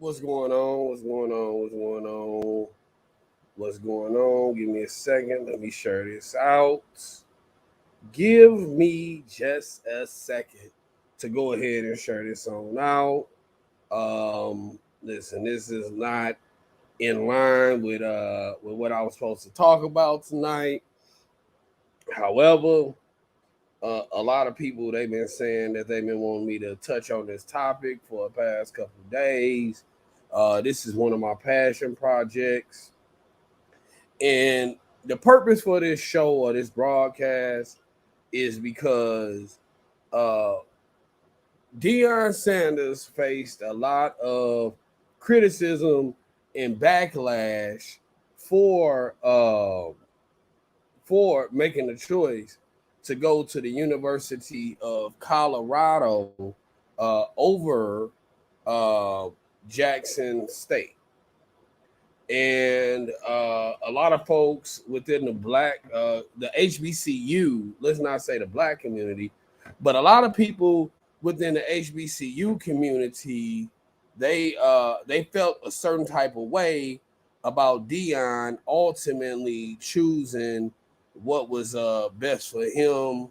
What's going on? What's going on? What's going on? What's going on? Give me a second. Let me share this out. Give me just a second to go ahead and share this on out. Listen, this is not in line with what I was supposed to talk about tonight. However, a lot of people they've been saying that they've been wanting me to touch on this topic for the past couple of days. This is one of my passion projects. And the purpose for this show or this broadcast is because Deion Sanders faced a lot of criticism and backlash for making the choice to go to the University of Colorado over Jackson State. And a lot of folks within the HBCU, let's not say the black community, but a lot of people within the HBCU community, they felt a certain type of way about Deion ultimately choosing what was best for him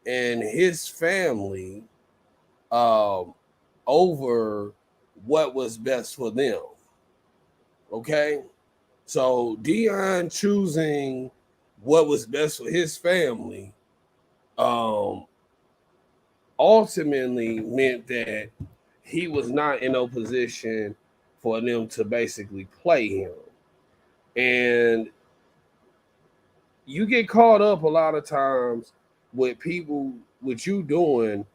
and his family over what was best for them. Okay, so Deion choosing what was best for his family ultimately meant that he was not in a position for them to basically play him. And you get caught up a lot of times with people, with you doing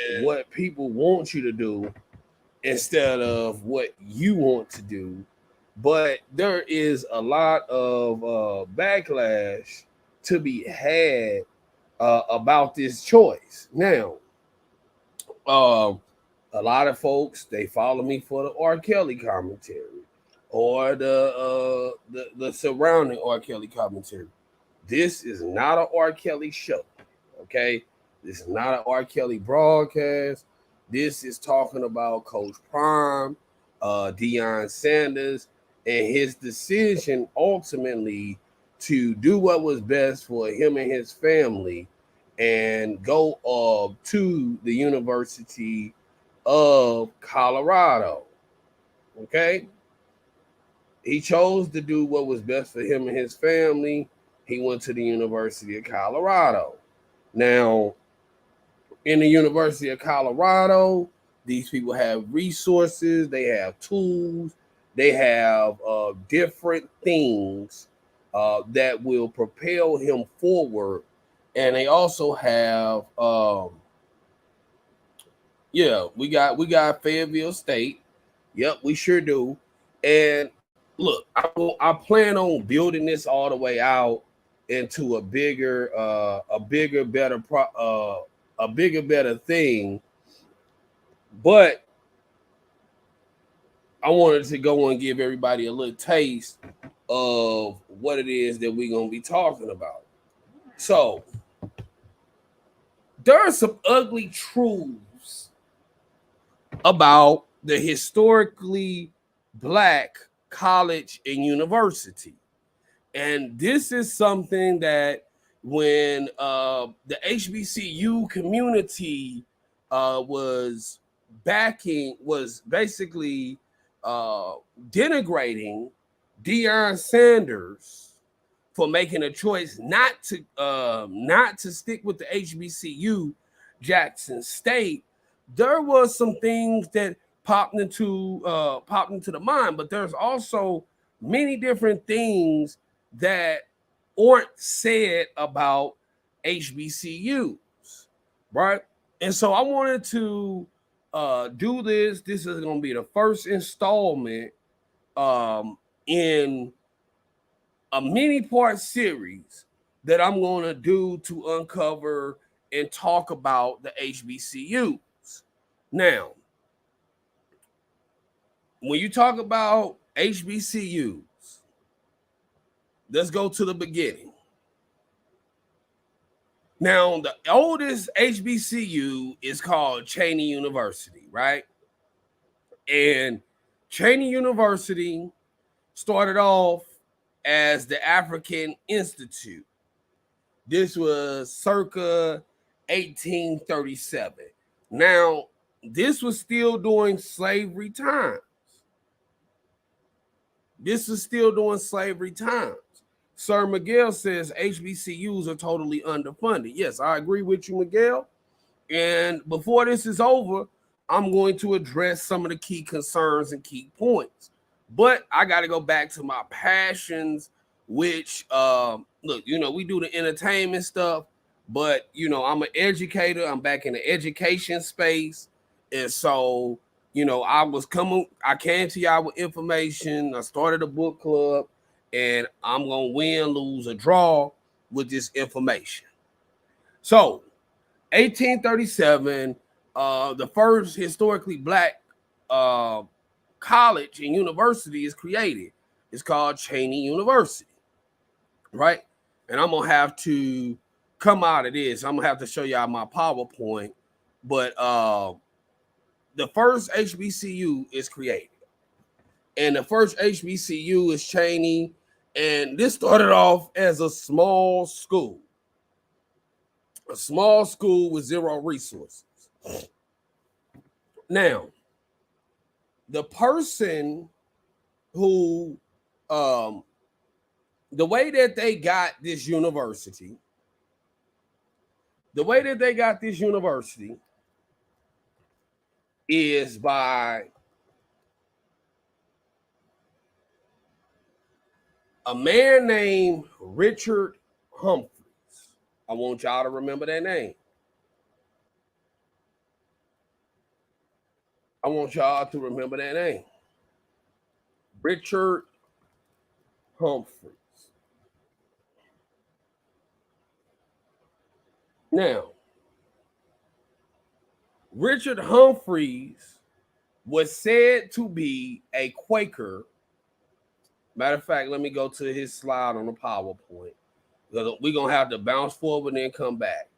and what people want you to do instead of what you want to do. But there is a lot of backlash to be had about this choice. Now, a lot of folks, they follow me for the R. Kelly commentary or the surrounding R. Kelly commentary. This is not an R. Kelly show, okay? This is not an R. Kelly broadcast. This is talking about Coach Prime, Deion Sanders, and his decision ultimately to do what was best for him and his family and go to the University of Colorado. Okay? He chose to do what was best for him and his family. He went to the University of Colorado. Now, in the University of Colorado, these people have resources, they have tools, they have different things that will propel him forward. And they also have, we got Fayetteville State. Yep, we sure do. And look, I plan on building this all the way out into a bigger, better thing. But I wanted to go and give everybody a little taste of what it is that we're going to be talking about. So, there are some ugly truths about the historically black college and university. And this is something that when the HBCU community was basically denigrating Deion Sanders for making a choice not to stick with the HBCU Jackson State, there was some things that popped into the mind, but there's also many different things that aren't said about HBCUs. right? And so I wanted to do this. This is going to be the first installment in a mini part series that I'm going to do to uncover and talk about the HBCUs. Now, when you talk about HBCUs, let's go to the beginning. Now, the oldest HBCU is called Cheney University, right? And Cheney University started off as the African Institute. This was circa 1837. Now, this was still during slavery times. Sir Miguel says HBCUs are totally underfunded. Yes, I agree with you, Miguel. And before this is over, I'm going to address some of the key concerns and key points. But I got to go back to my passions, which, look, we do the entertainment stuff, but, I'm an educator. I'm back in the education space. And so, I came to y'all with information. I started a book club, and I'm going to win, lose, or draw with this information. So, 1837, the first historically black college and university is created. It's called Cheney University, right? And I'm gonna have to come out of this. I'm gonna have to show y'all my PowerPoint, but the first HBCU is created, and the first HBCU is Cheney, and this started off as a small school with zero resources. Now, the person who, the way that they got this university is by a man named Richard Humphreys. I want y'all to remember that name. Richard Humphreys. Now, Richard Humphreys was said to be a Quaker. Matter of fact, let me go to his slide on the PowerPoint. We're going to have to bounce forward and then come back.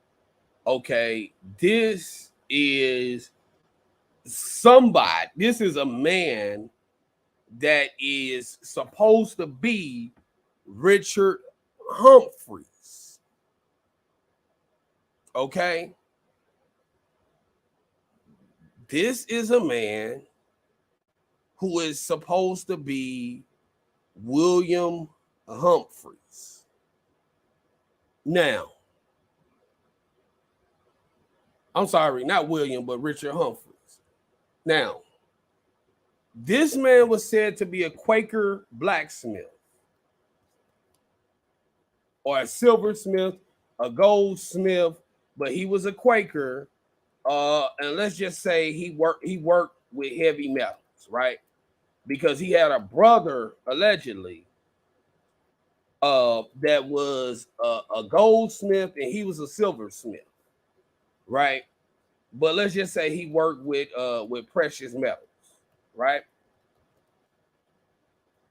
Okay, this is somebody. This is a man that is supposed to be Richard Humphreys. Okay? This is a man who is supposed to be William Humphreys. Now, I'm sorry, not William, but Richard Humphreys. Now, this man was said to be a Quaker blacksmith or a silversmith, a goldsmith, but he was a Quaker. And let's just say he worked with heavy metals, right? Because he had a brother allegedly that was a goldsmith and he was a silversmith, right? But let's just say he worked with precious metals, right?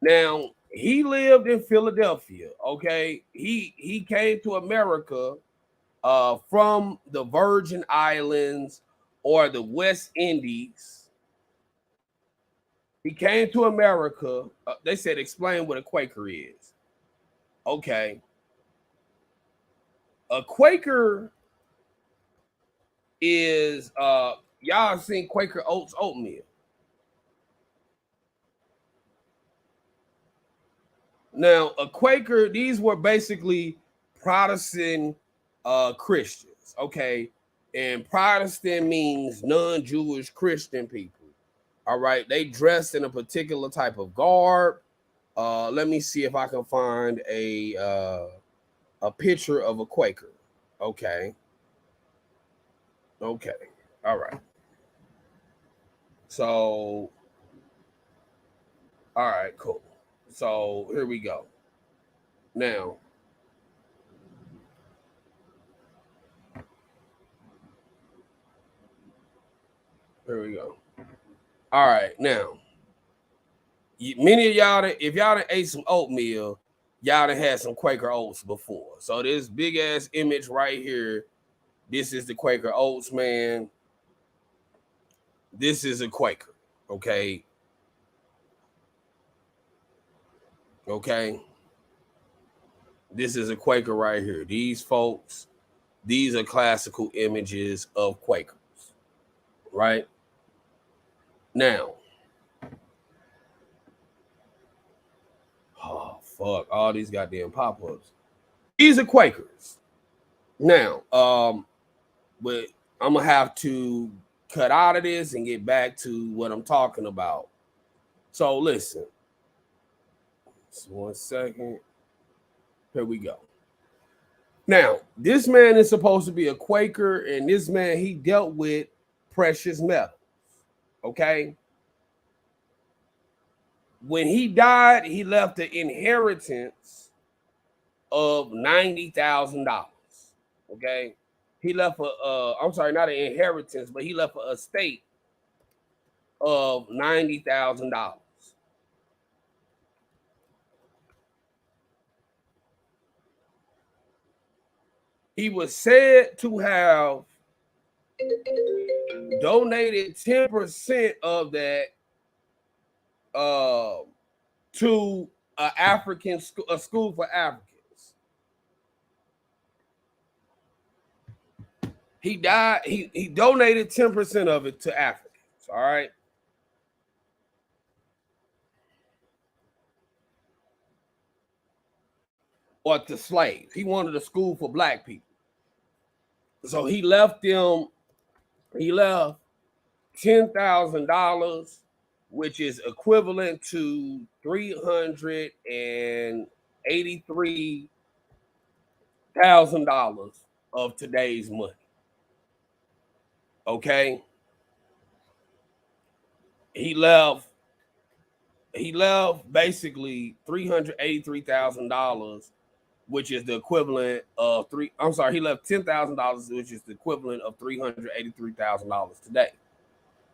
Now, he lived in Philadelphia, okay? He came to America from the Virgin Islands or the West Indies. He came to America. They said, explain what a Quaker is. Okay. A Quaker is, y'all have seen Quaker Oats oatmeal. Now, a Quaker, these were basically Protestant Christians, okay? And Protestant means non-Jewish Christian people. All right, they dressed in a particular type of garb. Let me see if I can find a picture of a Quaker. Okay. Okay. All right. So, all right, cool. So here we go. Now, here we go. All right, now, many of y'all, if y'all done ate some oatmeal, y'all done had some Quaker Oats before. So this big ass image right here, this is the Quaker Oats, man. This is a Quaker, okay? Okay. This is a Quaker right here. These folks, these are classical images of Quakers, right? Now, oh fuck, all these goddamn pop-ups. These are Quakers. Now, but I'm gonna have to cut out of this and get back to what I'm talking about. So listen, just 1 second. Here we go. Now, this man is supposed to be a Quaker, and this man, he dealt with precious metals. Okay. When he died, he left an inheritance of $90,000. Okay. He left I'm sorry, not an inheritance, but he left an estate of $90,000. He was said to have donated 10% of that to a school for Africans. He died. He donated 10% of it to Africans. All right. Or to slaves. He wanted a school for black people. So he left them. He left $10,000, which is equivalent to $383,000 of today's money. Okay. He left basically $383,000, which is the equivalent of he left $10,000, which is the equivalent of $383,000 today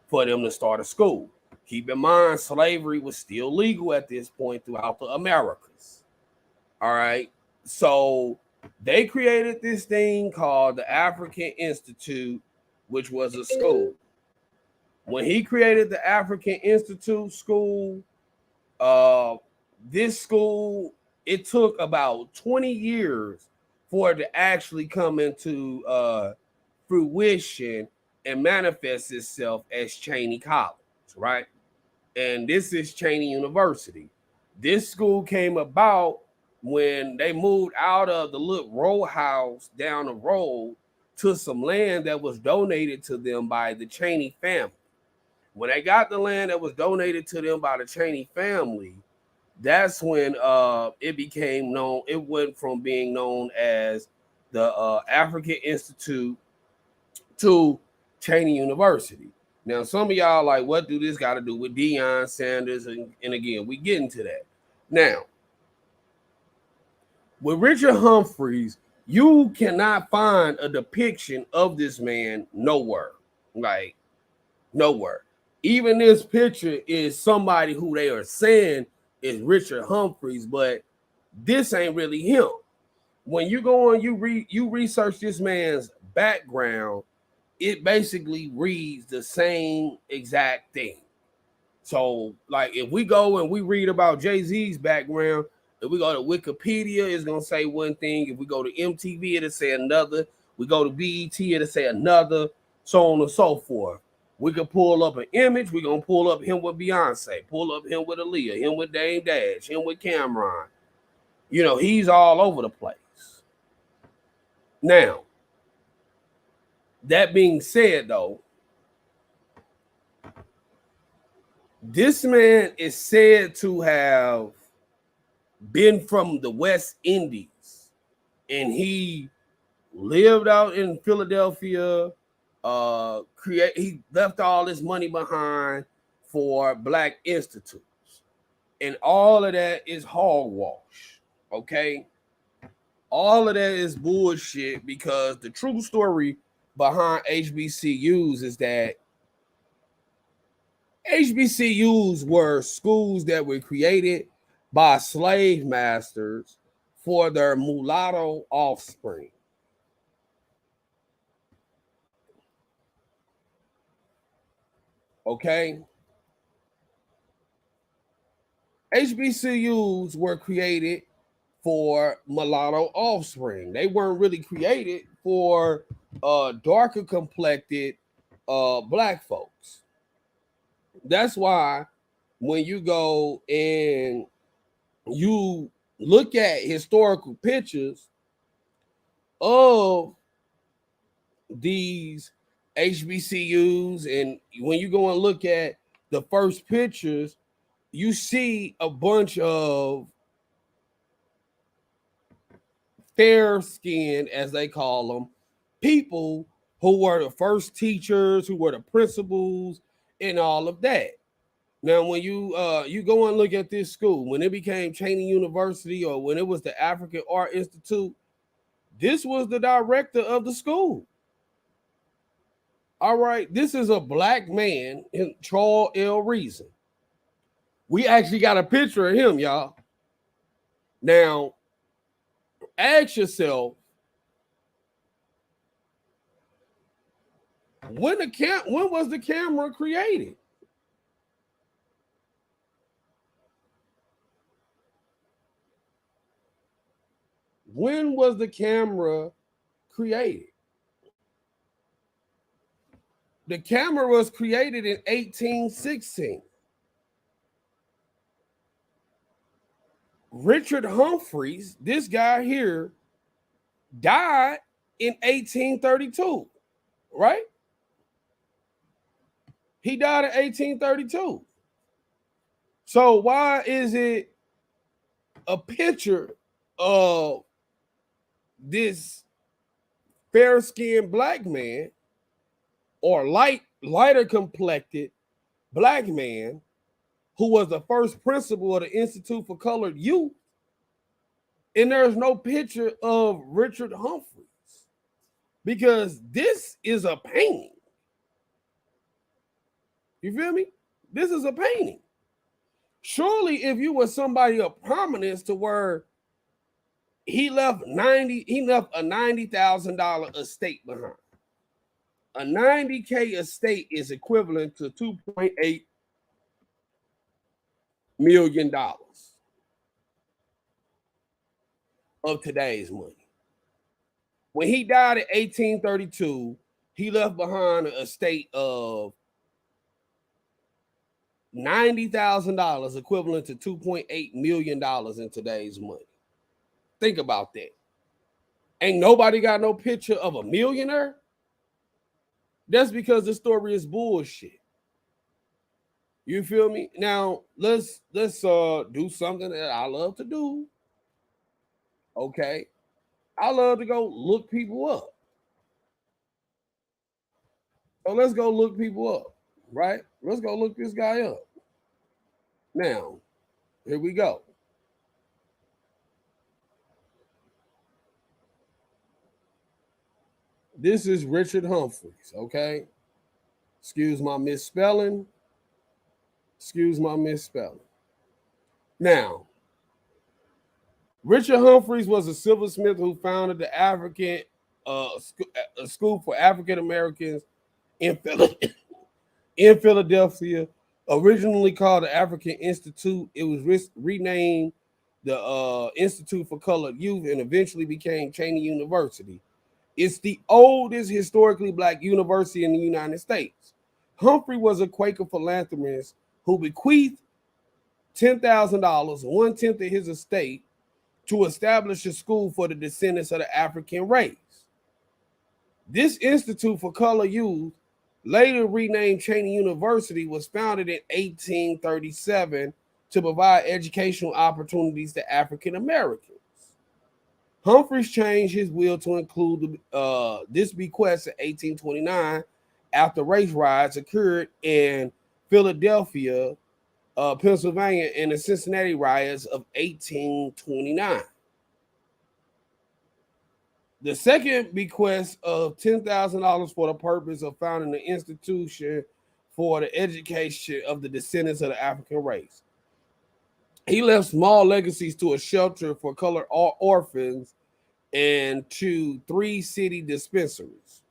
for them to start a school. Keep in mind, slavery was still legal at this point throughout the Americas. All right. So they created this thing called the African Institute, which was a school. When he created the African Institute school, this school, it took about 20 years for it to actually come into fruition and manifest itself as Cheney College, right? And this is Cheney University. This school came about when they moved out of the little row house down the road to some land that was donated to them by the Cheney family. When they got the land that was donated to them by the Cheney family, that's when it became known. It went from being known as the African Institute to Cheney University. Now, some of y'all like, what do this got to do with Deion Sanders? And again, we get into that. Now, with Richard Humphreys, you cannot find a depiction of this man nowhere. Like, nowhere. Even this picture is somebody who they are saying is Richard Humphreys, but this ain't really him. When you go on, you research this man's background, it basically reads the same exact thing. So, like, if we go and we read about Jay-Z's background, if we go to Wikipedia, it's gonna say one thing. If we go to MTV, it'll say another. We go to BET, it'll say another, so on and so forth. We can pull up an image. We're going to pull up him with Beyonce, pull up him with Aaliyah, him with Dame Dash, him with Cameron. You know, he's all over the place. Now, that being said, though, this man is said to have been from the West Indies, and he lived out in Philadelphia. He left all his money behind for black institutes, and all of that is hogwash. Okay, all of that is bullshit, because the true story behind HBCUs is that HBCUs were schools that were created by slave masters for their mulatto offspring. Okay? HBCUs were created for mulatto offspring. They weren't really created for darker complected black folks. That's why when you go and you look at historical pictures of these HBCUs, and when you go and look at the first pictures, you see a bunch of fair skinned, as they call them, people who were the first teachers, who were the principals, and all of that. Now, when you go and look at this school, when it became Cheney University, or when it was the African Art Institute, this was the director of the school. All right, this is a black man, Charles L. Reason. We actually got a picture of him, y'all. Now, ask yourself, when was the camera created? When was the camera created? The camera was created in 1816. Richard Humphreys, this guy here, died in 1832, right? He died in 1832. So why is it a picture of this fair-skinned black man, or lighter complected black man, who was the first principal of the Institute for Colored Youth, and there's no picture of Richard Humphreys? Because this is a painting. You feel me? This is a painting. Surely if you were somebody of prominence to where he left a $90,000 estate behind. A $90K estate is equivalent to $2.8 million of today's money. When he died in 1832, he left behind an estate of $90,000, equivalent to $2.8 million in today's money. Think about that. Ain't nobody got no picture of a millionaire? That's because the story is bullshit. You feel me? Now let's do something that I love to do. Okay. I love to go look people up. So let's go look people up, right? Let's go look this guy up. Now, here we go. This is Richard Humphreys, okay? Excuse my misspelling. Now, Richard Humphreys was a silversmith who founded the African School for African Americans in Philadelphia, originally called the African Institute. It was renamed the Institute for Colored Youth and eventually became Cheney University. It's the oldest historically black university in the United States. Humphrey was a Quaker philanthropist who bequeathed $10,000, 1/10 of his estate, to establish a school for the descendants of the African race. This Institute for Colored Youth, later renamed Cheney University, was founded in 1837 to provide educational opportunities to African Americans. Humphreys changed his will to include this bequest in 1829 after race riots occurred in Philadelphia, Pennsylvania, and the Cincinnati riots of 1829. The second bequest of $10,000 for the purpose of founding an institution for the education of the descendants of the African race. He left small legacies to a shelter for colored orphans and to 3 city dispensaries.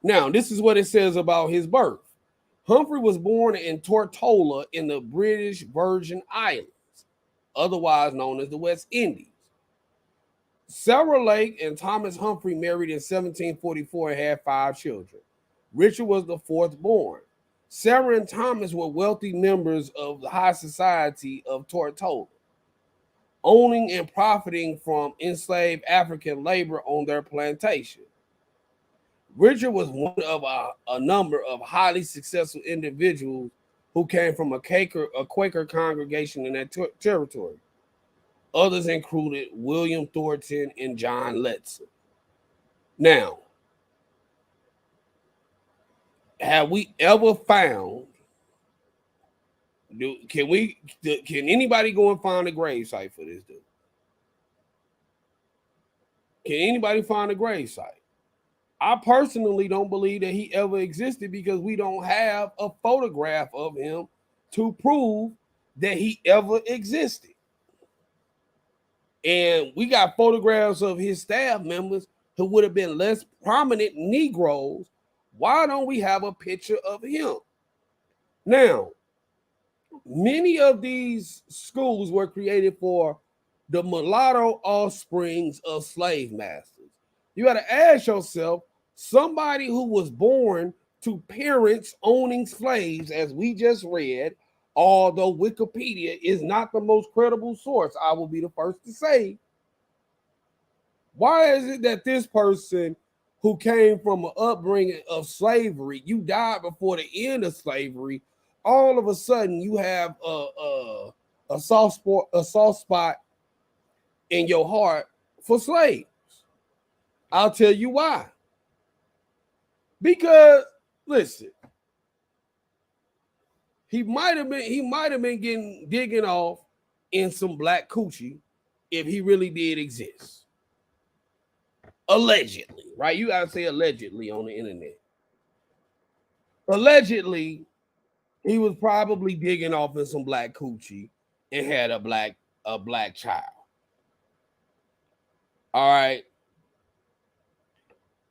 Now, this is what it says about his birth. Humphrey was born in Tortola in the British Virgin Islands, otherwise known as the West Indies. Sarah Lake and Thomas Humphrey married in 1744 and had 5 children. Richard was the 4th born. Sarah and Thomas were wealthy members of the high society of Tortola, owning and profiting from enslaved African labor on their plantation. Richard was one of a number of highly successful individuals who came from a Quaker congregation in that territory. Others included William Thornton and John Letson. Now, have we ever found? Can anybody go and find a grave site for this dude? Can anybody find a grave site? I personally don't believe that he ever existed because we don't have a photograph of him to prove that he ever existed. And we got photographs of his staff members who would have been less prominent Negroes. Why don't we have a picture of him? Now, many of these schools were created for the mulatto offsprings of slave masters. You got to ask yourself, somebody who was born to parents owning slaves, as we just read, although Wikipedia is not the most credible source, I will be the first to say, why is it that this person who came from an upbringing of slavery, you died before the end of slavery, all of a sudden you have a soft spot in your heart for slaves? I'll tell you why. Because listen, he might have been digging off in some black coochie if he really did exist. Allegedly, right? You gotta say allegedly on the internet. Allegedly, he was probably digging off in some black coochie and had a black child. All right.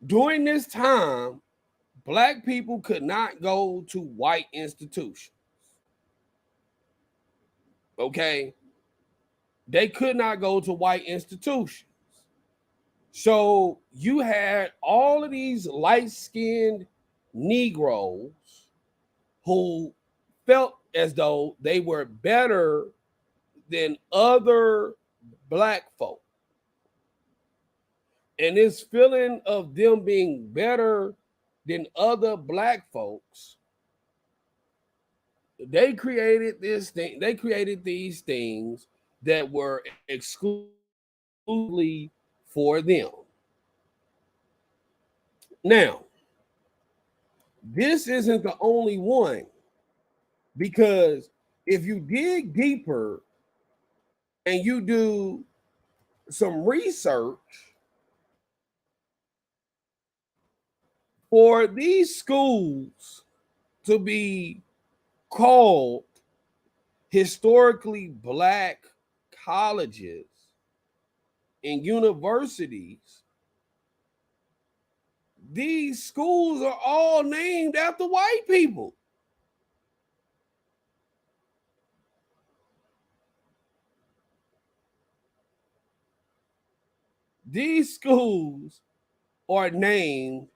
During this time, black people could not go to white institutions. Okay? They could not go to white institutions. So you had all of these light-skinned Negroes who felt as though they were better than other black folk. And this feeling of them being better than other black folks, they created this thing. They created these things that were exclusively for them. Now, this isn't the only one, because if you dig deeper and you do some research, for these schools to be called historically black colleges and universities, these schools are all named after white people. These schools are named,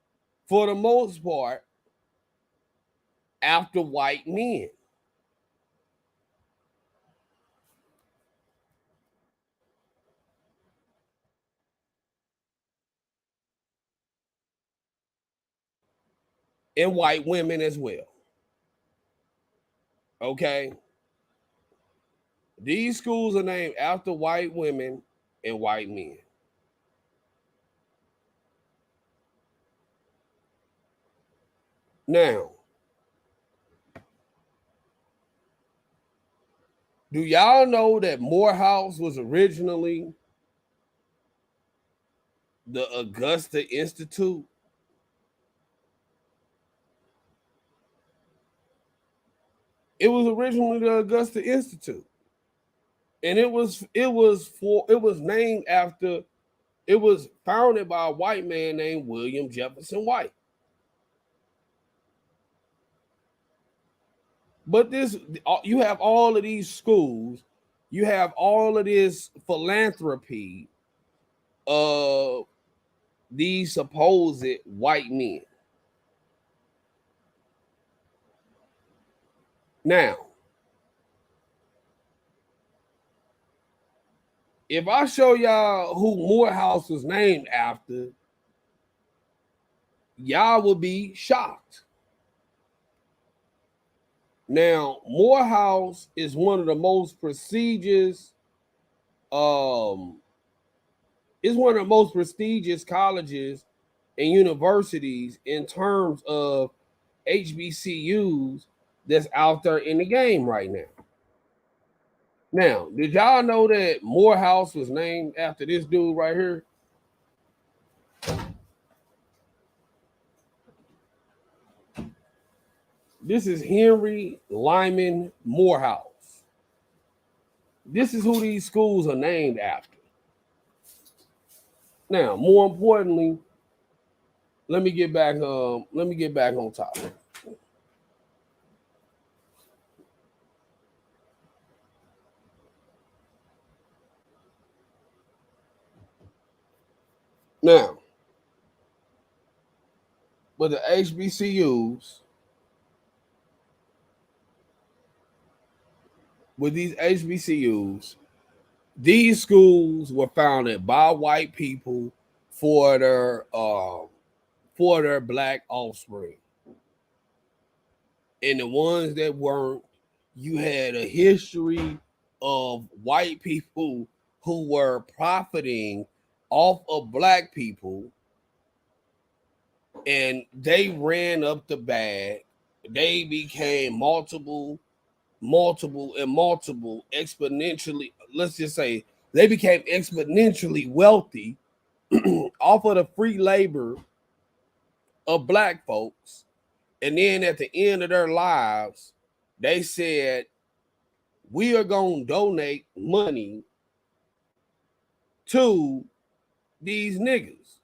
for the most part, after white men. And white women as well. Okay? These schools are named after white women and white men. Now, do y'all know that Morehouse was originally the Augusta Institute? It was originally the Augusta Institute. And it was named after, it was founded by a white man named William Jefferson White. But this, you have all of these schools, you have all of this philanthropy of these supposed white men. Now, if I show y'all who Morehouse was named after, y'all will be shocked. Now, Morehouse is one of the most prestigious, is one of the most prestigious colleges and universities in terms of HBCUs that's out there in the game right now. Now, did y'all know that Morehouse was named after this dude right here? This is Henry Lyman Morehouse. This is who these schools are named after. Now, more importantly, let me get back on topic. Now, but the HBCUs, with these HBCUs, these schools were founded by white people for their black offspring. And the ones that weren't, you had a history of white people who were profiting off of black people, and they ran up the bag. They became multiple exponentially. Let's just say they became exponentially wealthy off of the free labor of black folks. And then at the end of their lives, they said, we are going to donate money to these niggas.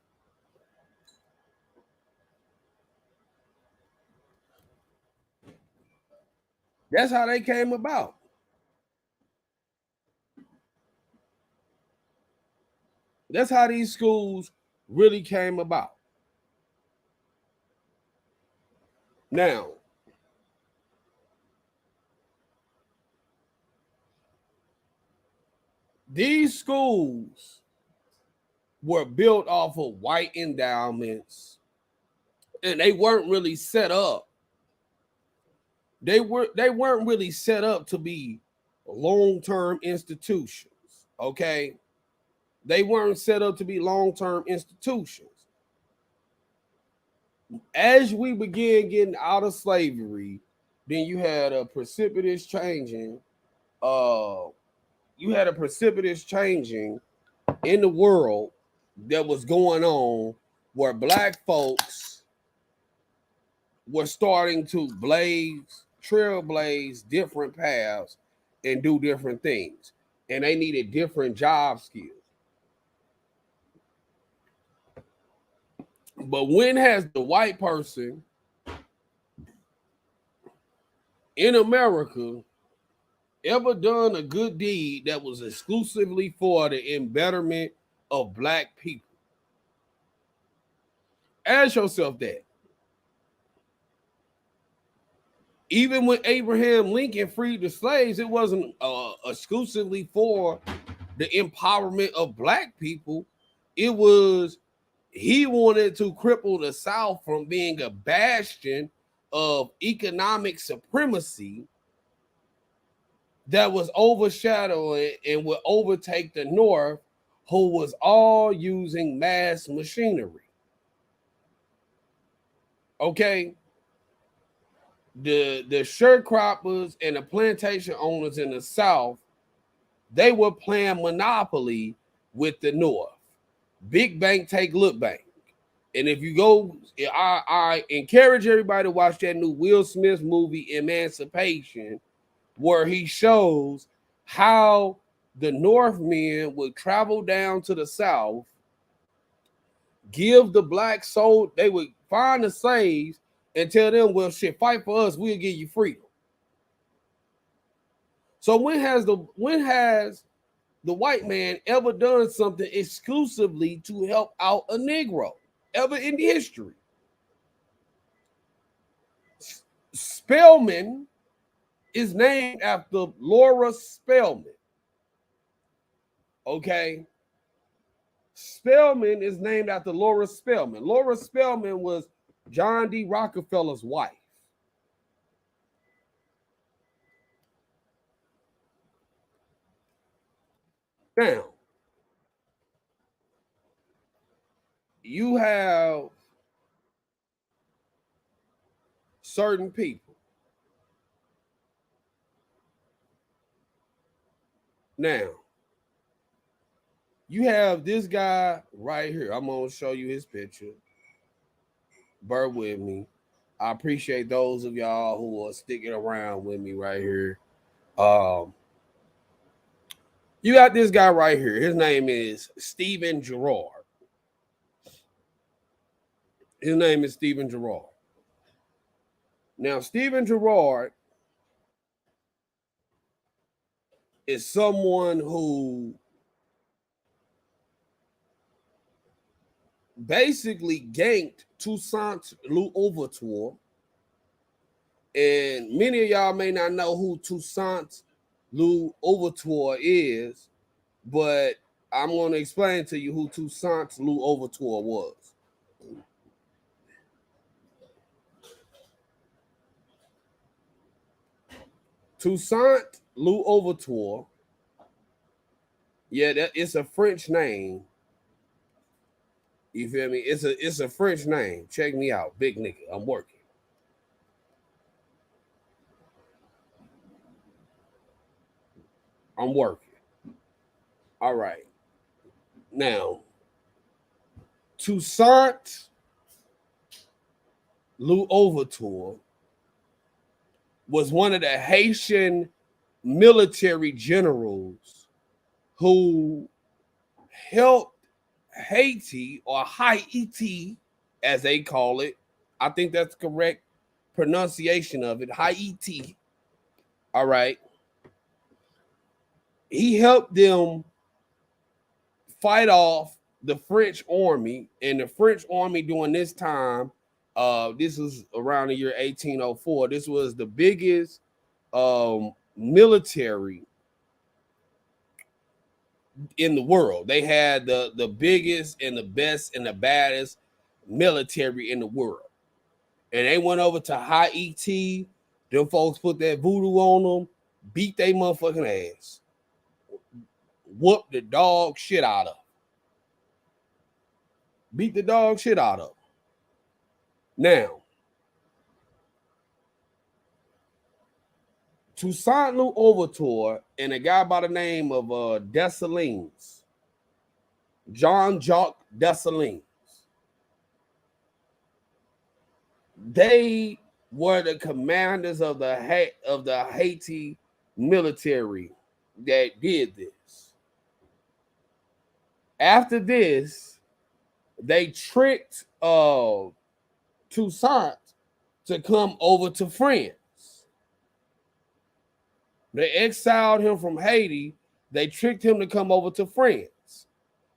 That's how they came about. That's how these schools really came about. Now, these schools were built off of white endowments, and they weren't really set up. They weren't really set up to be long-term institutions. Okay. They weren't set up to be long-term institutions. As we began getting out of slavery, then you had a precipitous changing. You had a precipitous changing in the world that was going on, where black folks were starting to trailblaze different paths and do different things, and they needed different job skills. But when has the white person in America ever done a good deed that was exclusively for the embetterment of black people? Ask yourself that. Even when Abraham Lincoln freed the slaves, it wasn't exclusively for the empowerment of black people. It was, he wanted to cripple the South from being a bastion of economic supremacy that was overshadowing and would overtake the North, who was all using mass machinery. Okay. the sharecroppers and the plantation owners in the South, they were playing monopoly with the North. Big bank take little bank. And if you go, I encourage everybody to watch that new Will Smith movie, Emancipation, where he shows how the Northmen would travel down to the South, give the black soul, they would find the slaves and tell them, well, shit, fight for us, we'll give you freedom. So when has the white man ever done something exclusively to help out a Negro ever in history? Spelman is named after Laura Spelman. Okay. Spelman is named after Laura Spelman. Laura Spelman was John D. Rockefeller's wife. Now, you have certain people. Now, you have this guy right here. I'm going to show you his picture. Bear with me. I appreciate those of y'all who are sticking around with me right here. You got this guy right here. His name is Stephen Girard. His name is Stephen Girard. Now, Stephen Girard is someone who basically ganked Toussaint Louverture. And many of y'all may not know who Toussaint Louverture is, but I'm going to explain to you who Toussaint Louverture was. Toussaint Louverture, yeah, it's a French name. You feel me? It's a French name. Check me out, big nigga. I'm working. I'm working. All right. Now, Toussaint Louverture was one of the Haitian military generals who helped Haiti, or Haiti, as they call it. I think that's the correct pronunciation of it. Haiti. All right. He helped them fight off the French army, and the French army during this time, this was around the year 1804. This was the biggest military in the world. They had the biggest and the best and the baddest military in the world. And they went over to Haiti. Them folks put that voodoo on them, beat they motherfucking ass, whooped the dog shit out of them. Beat the dog shit out of them. Now, Toussaint Louverture and a guy by the name of Dessalines, Jean-Jacques Dessalines, they were the commanders of the Haiti military that did this. After this, they tricked Toussaint to come over to France. They exiled him from Haiti. They tricked him to come over to France.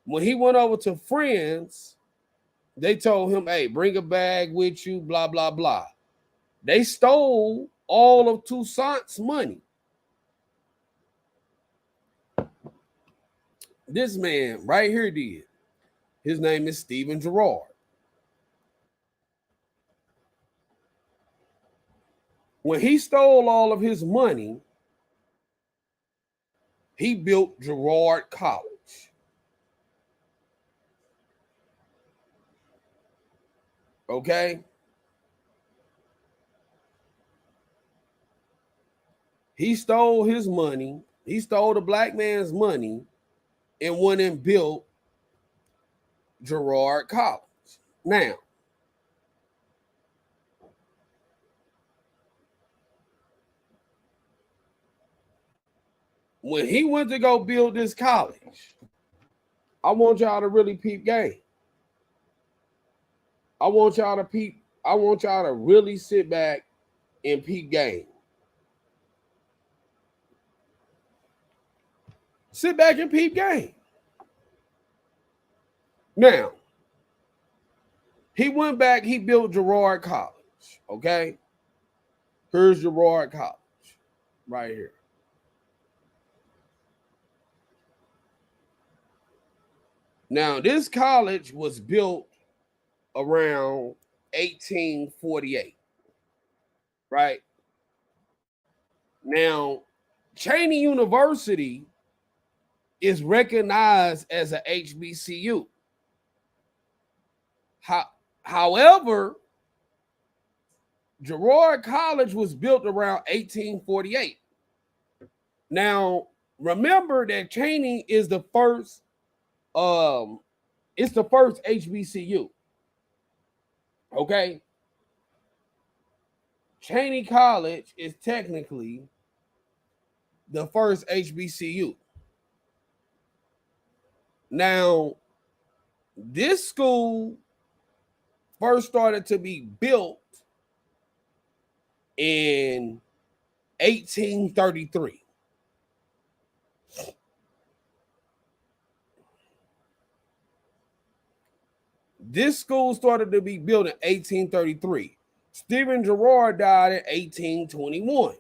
When he went over to France, they told him, hey, bring a bag with you, blah, blah, blah. They stole all of Toussaint's money. This man right here did. His name is Stephen Girard. When he stole all of his money, he built Girard College. Okay? He stole his money. He stole the black man's money and went and built Girard College. Now, when he went to go build this college, I want y'all to really peep game. I want y'all to really sit back and peep game. Sit back and peep game. Now, he went back, he built Girard College, okay? Here's Girard College, right here. Now, this college was built around 1848, right? Now, Cheney University is recognized as a HBCU. However, Girard College was built around 1848. Now, remember that Cheney is the first, it's the first HBCU. Okay? Cheney College is technically the first HBCU. Now, this school first started to be built in 1833. This school started to be built in 1833. Stephen Girard died in 1821.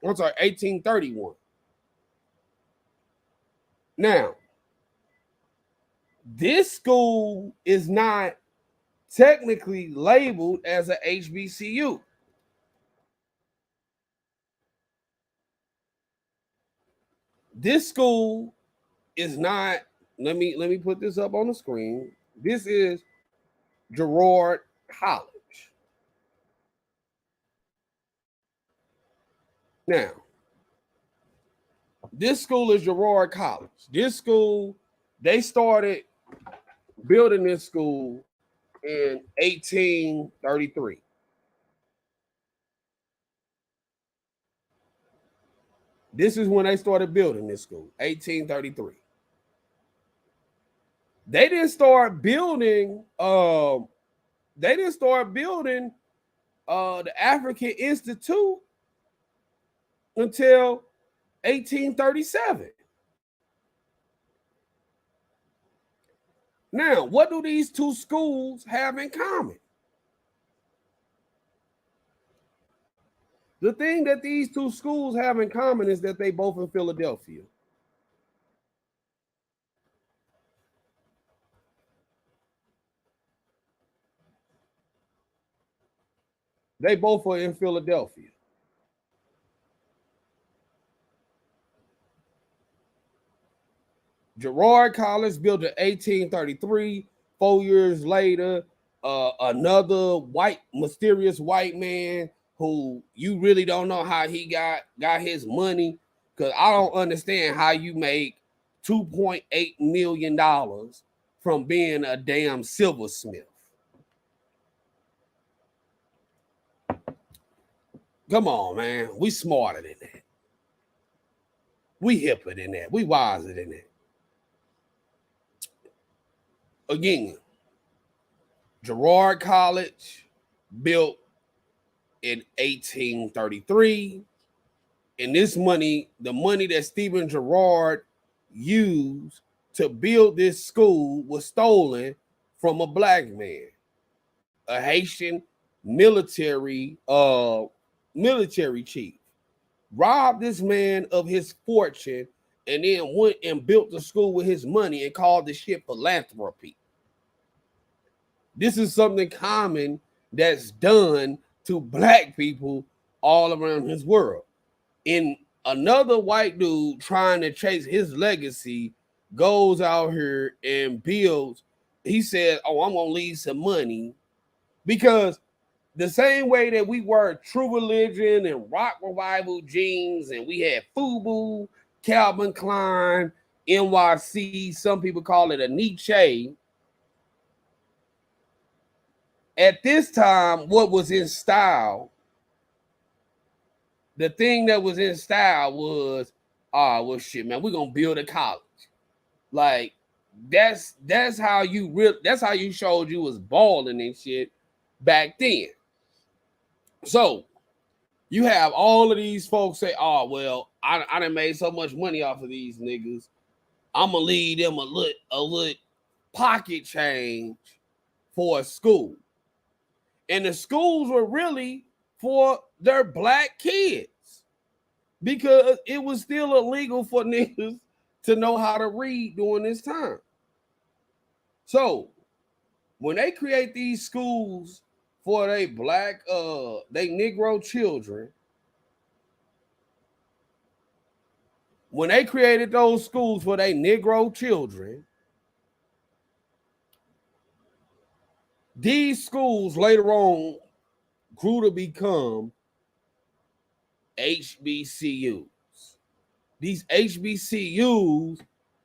I'm sorry, 1831. Now, this school is not technically labeled as a HBCU. This school is not, let me put this up on the screen. This is Girard College. Now, this school is Girard College. This school, they started building this school in 1833. This is when they started building this school, 1833. They didn't start building the African Institute until 1837. Now, what do these two schools have in common? The thing that these two schools have in common is that they both in Philadelphia. They both are in Philadelphia. Girard College built in 1833. 4 years later, another mysterious white man who you really don't know how he got his money, because I don't understand how you make $2.8 million from being a damn silversmith. Come on, man. We smarter than that. We hipper than that. We wiser than that. Again, Girard College built in 1833. And this money, the money that Stephen Girard used to build this school, was stolen from a black man, a Haitian military chief. Robbed this man of his fortune and then went and built the school with his money and called the shit philanthropy. This is something common that's done to black people all around his world. And another white dude trying to chase his legacy goes out here and builds. He said, "Oh, I'm gonna leave some money," because The same way that we were True Religion and Rock Revival jeans, and we had FUBU, Calvin Klein, NYC, some people call it a Nietzsche. At this time, what was in style, the thing that was in style was, well, shit, man, we're gonna build a college. Like, that's how you showed you was balling and shit back then. So you have all of these folks say, oh, well, I done made so much money off of these niggas. I'm gonna leave them a little pocket change for a school. And the schools were really for their black kids, because it was still illegal for niggas to know how to read during this time. So when they create these schools for they black, they Negro children, when they created those schools for they Negro children, these schools later on grew to become HBCUs. These HBCUs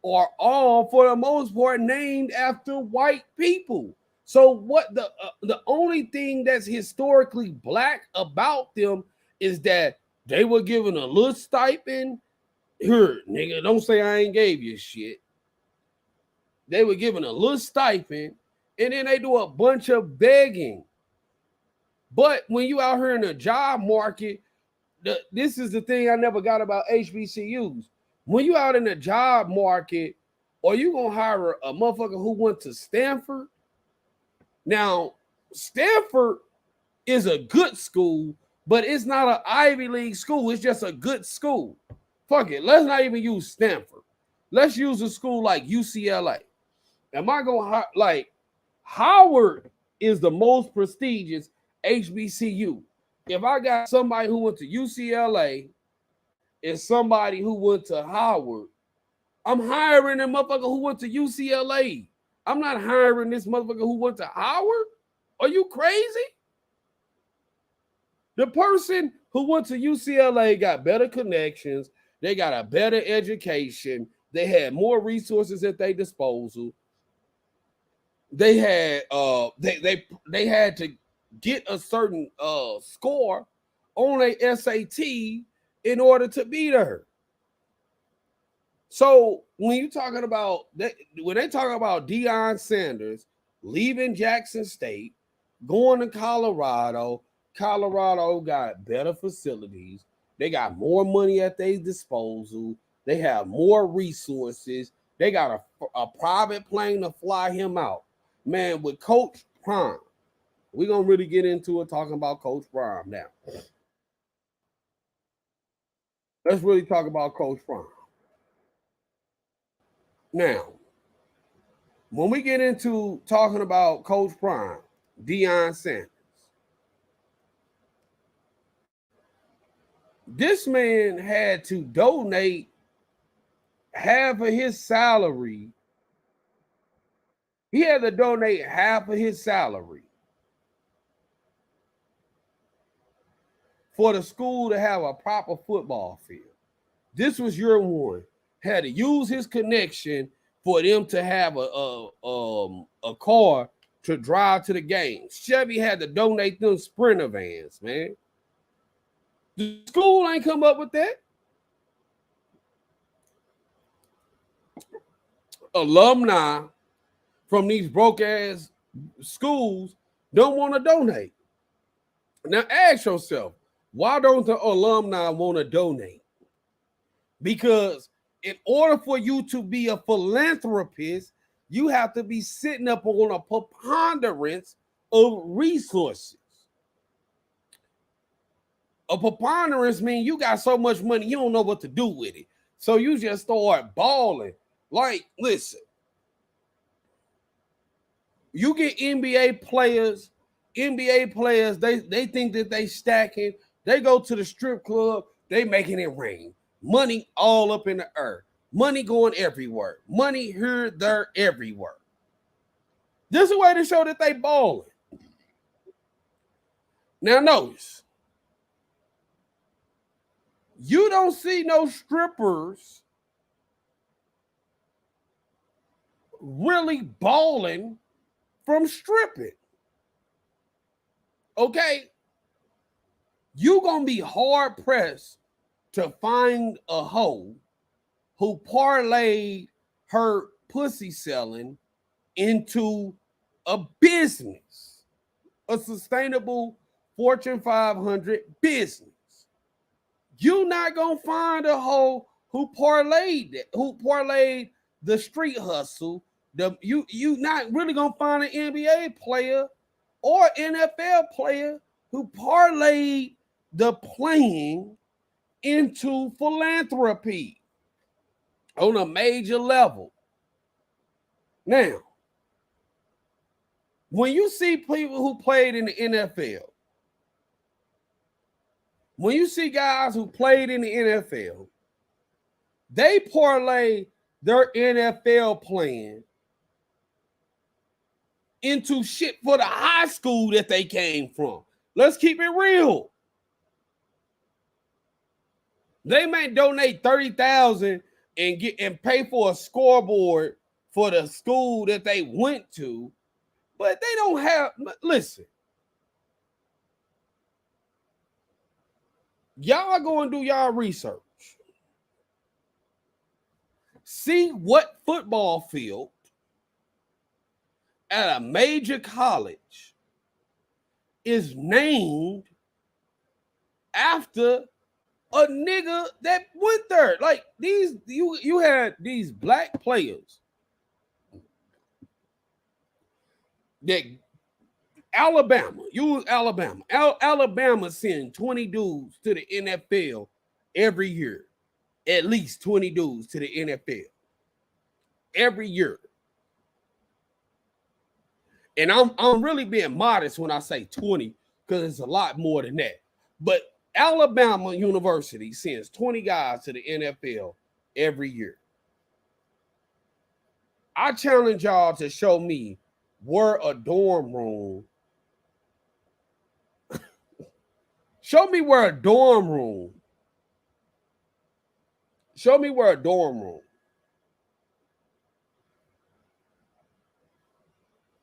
are all, for the most part, named after white people. So what the only thing that's historically black about them is that they were given a little stipend. Here, nigga, don't say I ain't gave you shit. They were given a little stipend, and then they do a bunch of begging. But when you out here in the job market, this is the thing I never got about HBCUs. When you out in the job market, are you gonna hire a motherfucker who went to Stanford? Now, Stanford is a good school, but it's not an Ivy League school. It's just a good school. Fuck it. Let's not even use Stanford. Let's use a school like UCLA. Am I gonna like Howard is the most prestigious HBCU. If I got somebody who went to UCLA and somebody who went to Howard, I'm hiring a motherfucker who went to UCLA. I'm not hiring this motherfucker who went to Howard. Are you crazy? The person who went to UCLA got better connections. They got a better education. They had more resources at their disposal. They had they had to get a certain score on a SAT in order to be there. So when you talking about that, when they talk about Deion Sanders leaving Jackson State, going to Colorado, Colorado got better facilities. They got more money at their disposal. They have more resources. They got a private plane to fly him out. Man, with Coach Prime, we're going to really get into it talking about Coach Prime now. Let's really talk about Coach Prime. Now, when we get into talking about Coach Prime, Deion Sanders, this man had to donate half of his salary. He had to donate half of his salary for the school to have a proper football field. This was year one. Had to use his connection for them to have a car to drive to the game. Chevy had to donate them Sprinter vans, man. The school ain't come up with that. Alumni from these broke-ass schools don't want to donate. Now ask yourself, why don't the alumni want to donate? Because in order for you to be a philanthropist, you have to be sitting up on a preponderance of resources. A preponderance means you got so much money, you don't know what to do with it. So you just start balling. Like, listen, you get NBA players, they think that they stacking. They go to the strip club, they making it rain. Money all up in the air. Money going everywhere. Money here, there, everywhere. This is a way to show that they balling. Now notice, you don't see no strippers really balling from stripping. Okay? You gonna be hard pressed to find a hoe who parlayed her pussy selling into a business, a sustainable Fortune 500 business. You're not gonna find a hoe who parlayed it, who parlayed the street hustle. You not really gonna find an NBA player or NFL player who parlayed the playing into philanthropy on a major level. Now, when you see people who played in the NFL, when you see guys who played in the NFL, they parlay their NFL playing into shit for the high school that they came from. Let's keep it real. They may donate $30,000 and pay for a scoreboard for the school that they went to, but they don't have. Listen, y'all go and do y'all research. See what football field at a major college is named after a nigga that went there. Like these, you had these black players that Alabama, Alabama send 20 dudes to the NFL every year. At least 20 dudes to the NFL every year. And I'm really being modest when I say 20 because it's a lot more than that. But Alabama University sends 20 guys to the NFL every year. I challenge y'all to show me where a dorm room. Show me where a dorm room. Show me where a dorm room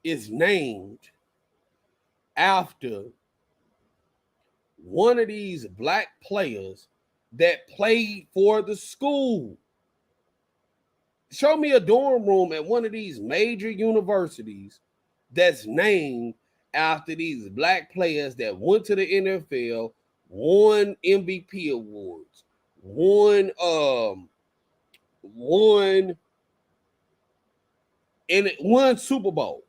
is named after one of these black players that played for the school. Show me a dorm room at one of these major universities that's named after these black players that went to the NFL, won MVP awards, won Super Bowls.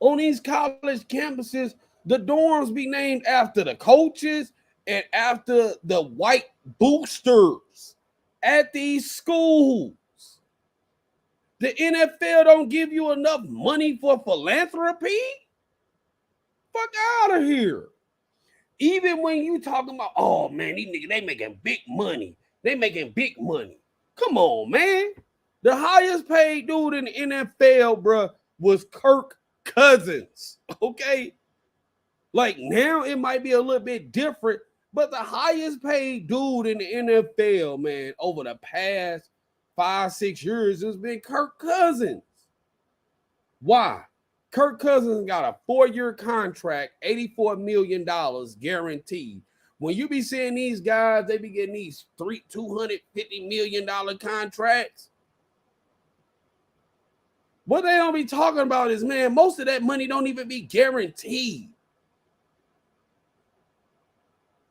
On these college campuses, the dorms be named after the coaches and after the white boosters at these schools. The NFL don't give you enough money for philanthropy? Fuck out of here. Even when you talking about, oh man, these niggas, they making big money. They making big money. Come on, man. The highest paid dude in the NFL, bro, was Kirk Cousins. Okay? Like now it might be a little bit different, but the highest paid dude in the NFL, man, over the past 5-6 years has been Kirk Cousins. Why? Kirk Cousins got a 4-year contract, $84 million guaranteed. When you be seeing these guys, they be getting these $250 million contracts. What they don't be talking about is, man, most of that money don't even be guaranteed.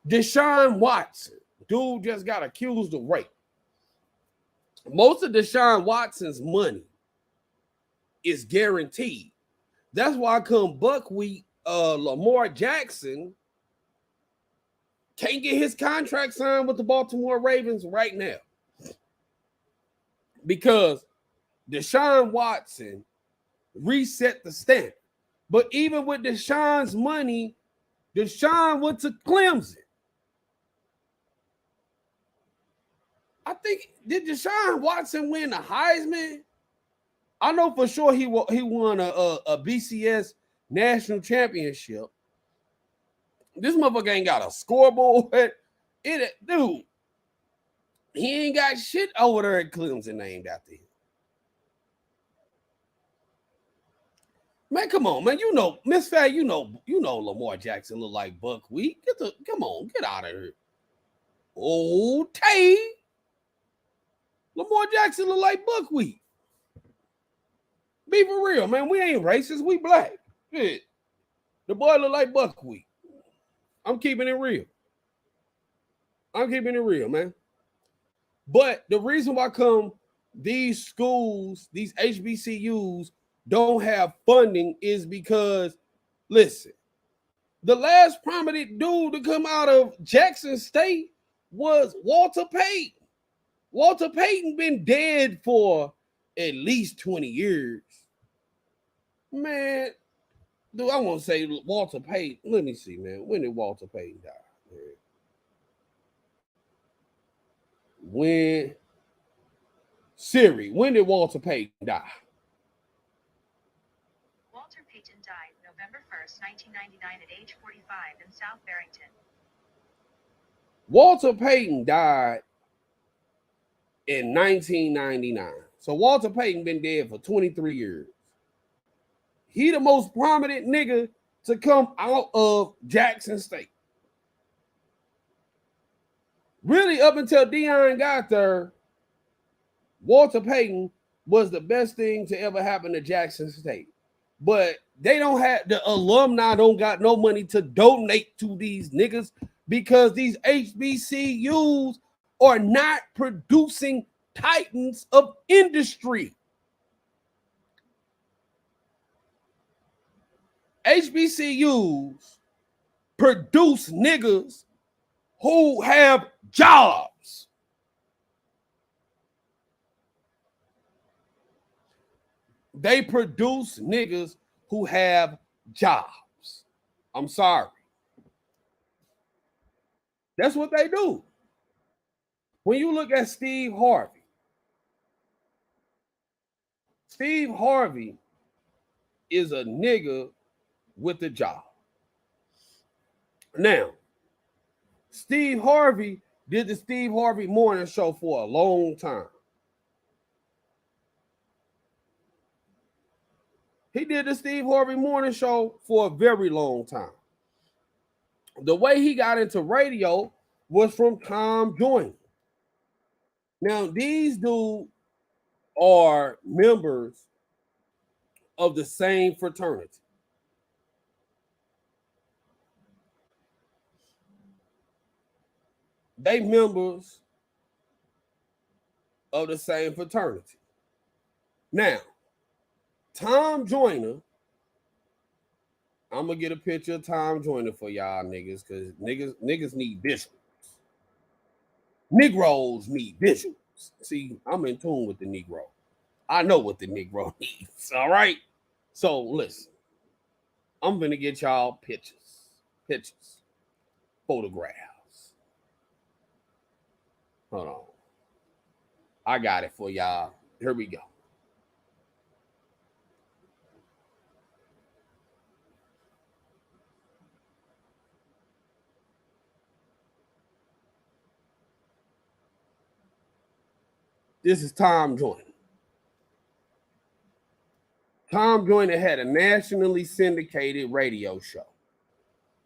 Deshaun Watson, dude just got accused of rape. Most of Deshaun Watson's money is guaranteed. That's why come Buckwheat, Lamar Jackson can't get his contract signed with the Baltimore Ravens right now. Because Deshaun Watson reset the standard. But even with Deshaun's money, Deshaun went to Clemson. I think, did Deshaun Watson win the Heisman? I know for sure he won a BCS national championship. This motherfucker ain't got a scoreboard. Dude, he ain't got shit over there at Clemson named after him. Man, come on, man. You know, Miss Fat, you know Lamar Jackson look like buckwheat. Come on, get out of here. Old Tay. Lamar Jackson look like buckwheat. Be for real, man. We ain't racist. We black. Shit. The boy look like buckwheat. I'm keeping it real. Man. But the reason why come these schools, these HBCUs don't have funding is because, listen, the last prominent dude to come out of Jackson State was Walter Payton. Walter Payton been dead for at least 20 years. Man, dude, I want to say Walter Payton. Let me see, man. When did Walter Payton die? Man? When did Walter Payton die? Walter Payton died November 1st, 1999 at age 45 in South Barrington. Walter Payton died in 1999. So Walter Payton been dead for 23 years. He the most prominent nigga to come out of Jackson State. Really, up until Deion got there, Walter Payton was the best thing to ever happen to Jackson State. But they don't have, the alumni don't got no money to donate to these niggas because these HBCUs are not producing titans of industry. HBCUs produce niggas who have jobs. They produce niggas who have jobs. I'm sorry. That's what they do. When you look at Steve Harvey is a nigga with a job. Now, Steve Harvey did the Steve Harvey morning show for a long time. He did the Steve Harvey morning show for a very long time. The way he got into radio was from Tom Joyner. Now, these dudes are members of the same fraternity. They members of the same fraternity. Now, Tom Joyner, I'm gonna get a picture of Tom Joyner for y'all niggas, because niggas need visuals. Negroes need visuals. See, I'm in tune with the Negro. I know what the Negro needs. All right. So listen, I'm gonna get y'all pictures, photographs. Hold on. I got it for y'all. Here we go. This is Tom Joyner. Tom Joyner had a nationally syndicated radio show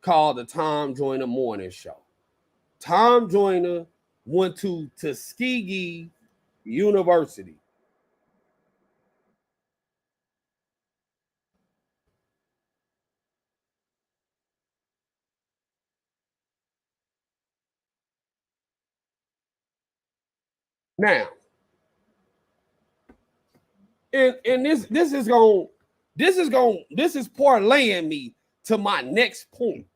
called the Tom Joyner Morning Show. Tom Joyner went to Tuskegee University. Now, and this is parlaying me to my next point.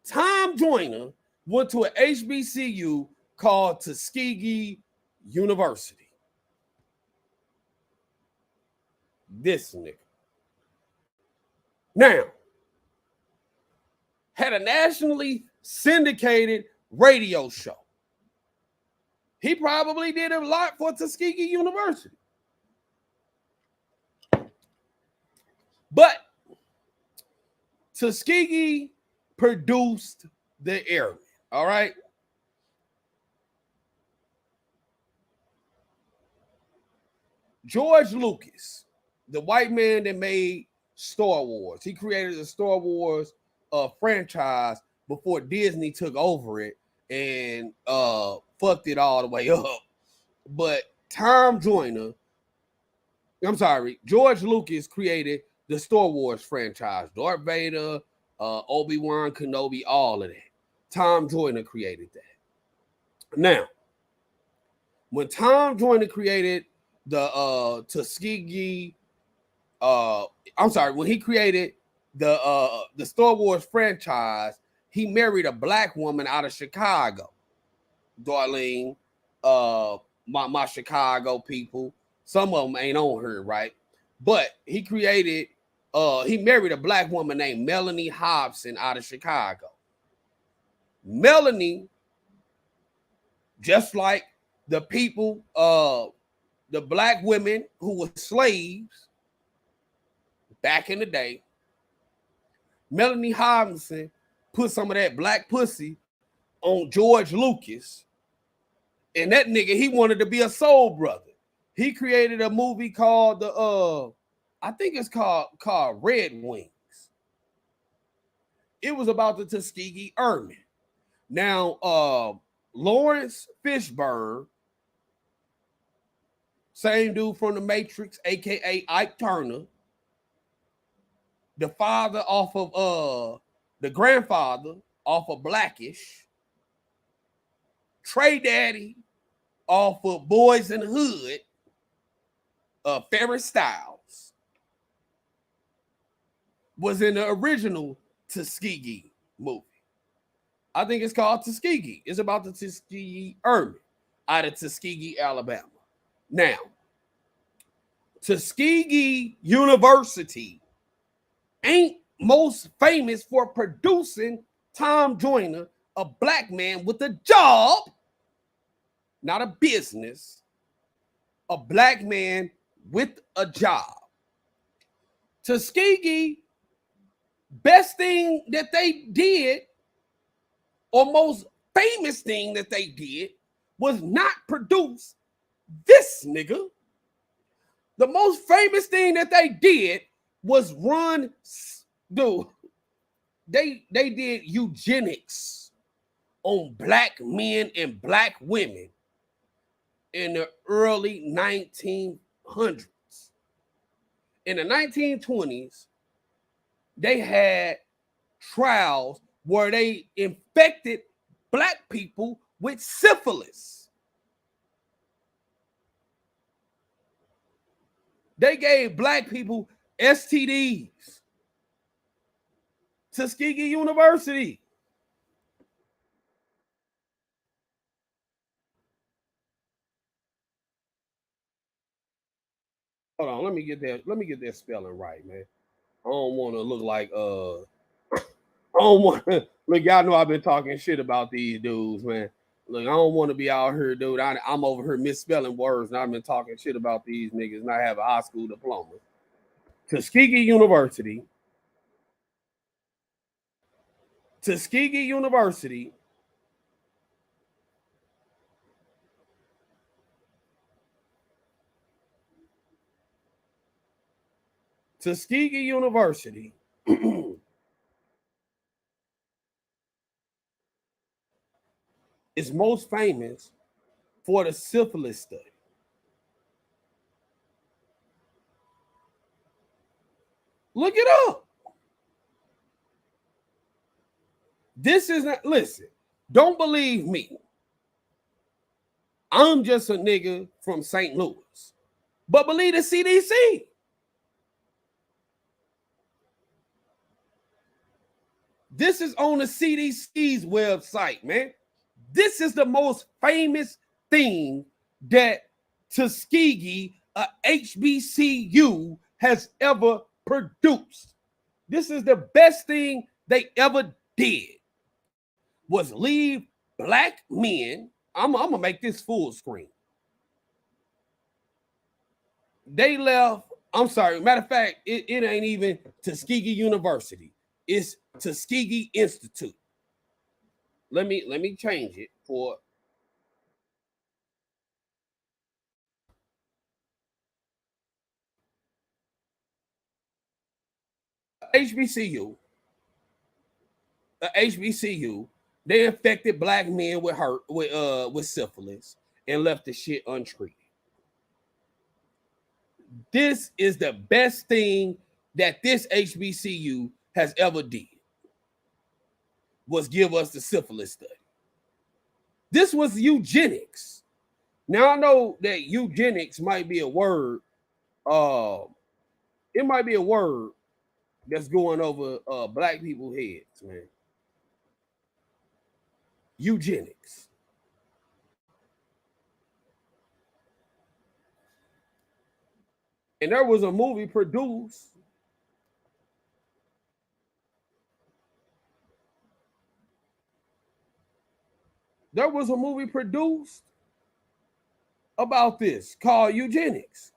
Tom Joyner went to an HBCU called Tuskegee University. This nigga. Now, had a nationally syndicated radio show. He probably did a lot for Tuskegee University. But Tuskegee produced the Airmen. All right. George Lucas, the white man that made Star Wars, he created the Star Wars franchise before Disney took over it and fucked it all the way up. But George Lucas created the Star Wars franchise, Darth Vader, Obi-Wan Kenobi, all of that. Tom Joyner created that. Now, when Tom Joyner created the Tuskegee, when he created the Star Wars franchise, he married a black woman out of Chicago. Darlene, my Chicago people, some of them ain't on her, right? But he married a black woman named Melanie Hobson out of Chicago. Melanie, just like the people, the black women who were slaves back in the day, Melanie Hobson put some of that black pussy on George Lucas. And that nigga, he wanted to be a soul brother. He created a movie called I think it's called Red Wings. It was about the Tuskegee Airmen. Now, Lawrence Fishburne, same dude from The Matrix, aka Ike Turner, the grandfather off of Blackish, Trey Daddy off of Boys in the Hood, Ferris Styles was in the original Tuskegee movie. I think it's called Tuskegee. It's about the Tuskegee Airmen out of Tuskegee, Alabama. Now, Tuskegee University ain't most famous for producing Tom Joyner, a black man with a job, not a business, a black man with a job. Tuskegee, best thing that they did, or most famous thing that they did, was not produce this nigga. The most famous thing that they did was they did eugenics on black men and black women in the early 1900s. In the 1920s, they had trials where they infected black people with syphilis. They gave black people STDs. Tuskegee University. Hold on, let me get that spelling right, man. I don't want to look like I don't want to look. Y'all know I've been talking shit about these dudes, man. Look, I don't want to be out here, dude. I'm over here misspelling words, and I've been talking shit about these niggas, and I have a high school diploma. Tuskegee University. Tuskegee University Tuskegee University is most famous for the syphilis study. Look it up. This is not, listen, don't believe me. I'm just a nigga from St. Louis, but believe the CDC. This is on the CDC's website, man. This is the most famous thing that Tuskegee, a HBCU, has ever produced. This is the best thing they ever did, was leave black men. I'm gonna make this full screen. They left, I'm sorry, matter of fact, it ain't even Tuskegee University. It's Tuskegee Institute. Let me change it for HBCU. A HBCU. They infected black men with syphilis and left the shit untreated. This is the best thing that this HBCU has ever did, was give us the syphilis study. This was eugenics. Now I know that eugenics might be a word. It might be a word that's going over black people's heads, man. Eugenics. And there was a movie produced. There was a movie produced about this called Eugenics.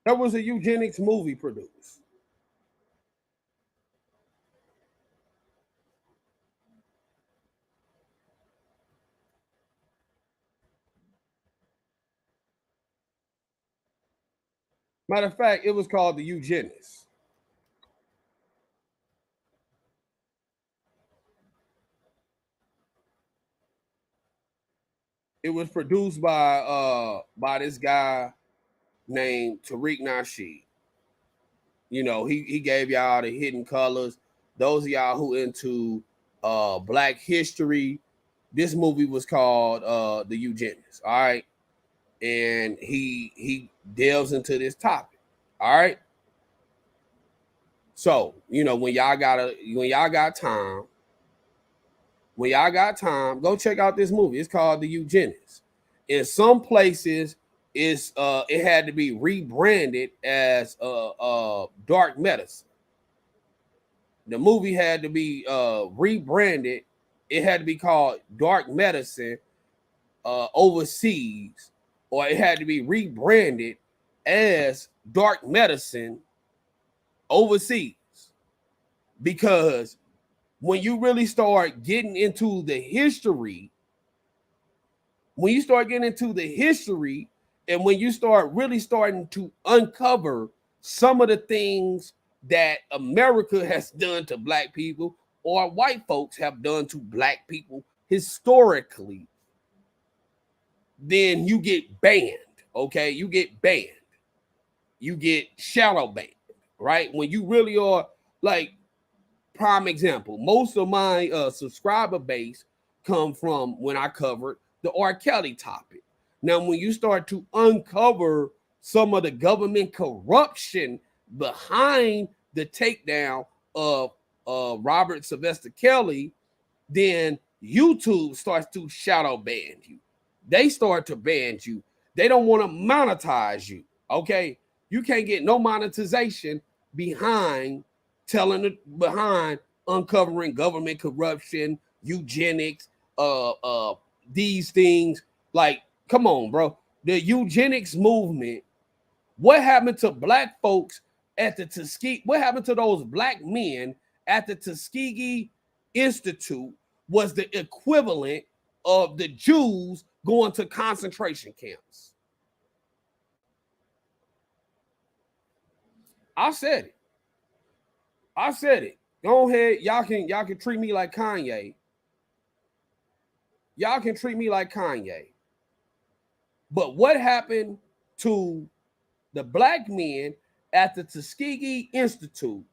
There was a eugenics movie produced. Matter of fact, it was called The Eugenist. It was produced by this guy named Tariq Nasheed. You know, he gave y'all the Hidden Colors. Those of y'all who into black history, this movie was called The Eugenist. All right. And he delves into this topic. All right. So, you know, when y'all got time, go check out this movie. It's called The Eugenist. In some places, it had to be rebranded as dark medicine. The movie had to be rebranded. It had to be called Dark Medicine overseas, or it had to be rebranded as Dark Medicine overseas. Because when you really start getting into the history, and when you start really starting to uncover some of the things that America has done to black people, or white folks have done to black people historically, then you get banned. Okay, you get banned. You get shadow banned, right? When you really are, like, prime example, most of my subscriber base come from when I covered the R. Kelly topic. Now, when you start to uncover some of the government corruption behind the takedown of Robert Sylvester Kelly, then YouTube starts to shadow ban you. They start to ban you. They don't want to monetize you. Okay, you can't get no monetization behind uncovering government corruption, eugenics, these things. Like, come on, bro. The eugenics movement. What happened to black folks at the Tuskegee? What happened to those black men at the Tuskegee Institute was the equivalent of the Jews going to concentration camps. I said it. Go ahead. Y'all can treat me like Kanye. Y'all can treat me like Kanye. But what happened to the black men at the Tuskegee Institute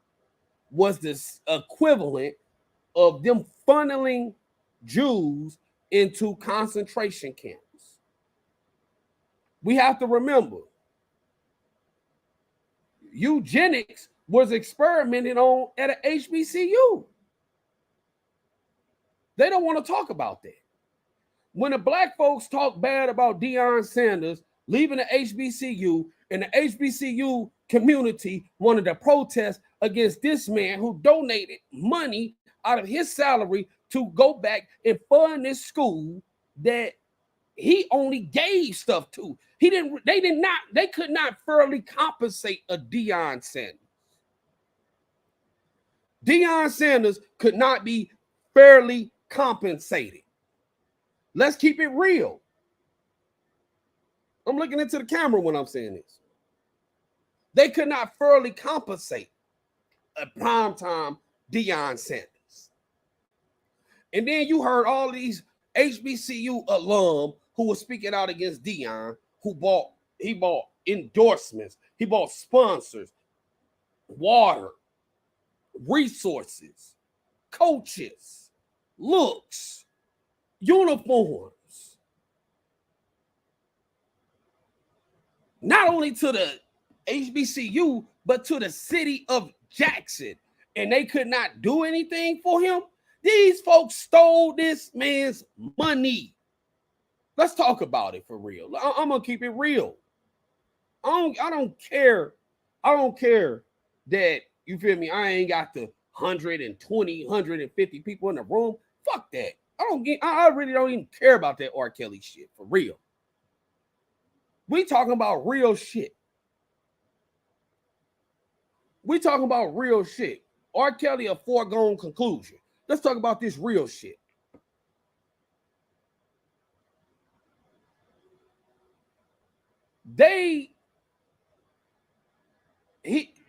was this equivalent of them funneling Jews into concentration camps. We have to remember, eugenics was experimented on at an HBCU. They don't want to talk about that. When the black folks talk bad about Deion Sanders leaving the HBCU, and the HBCU community wanted to protest against this man who donated money out of his salary to go back and fund this school that he only gave stuff to. They could not fairly compensate a Deion Sanders. Deion Sanders could not be fairly compensated. Let's keep it real. I'm looking into the camera when I'm saying this. They could not fairly compensate a primetime Deion Sanders. And then you heard all these HBCU alum who was speaking out against Deion, he bought endorsements, he bought sponsors, water, resources, coaches, looks, uniforms. Not only to the HBCU, but to the city of Jackson. And they could not do anything for him. These folks stole this man's money. Let's talk about it for real. I'm going to keep it real. I don't care. I don't care that, you feel me, I ain't got the 120, 150 people in the room. Fuck that. I really don't even care about that R. Kelly shit, for real. We talking about real shit. We talking about real shit. R. Kelly, a foregone conclusion. Let's talk about this real shit.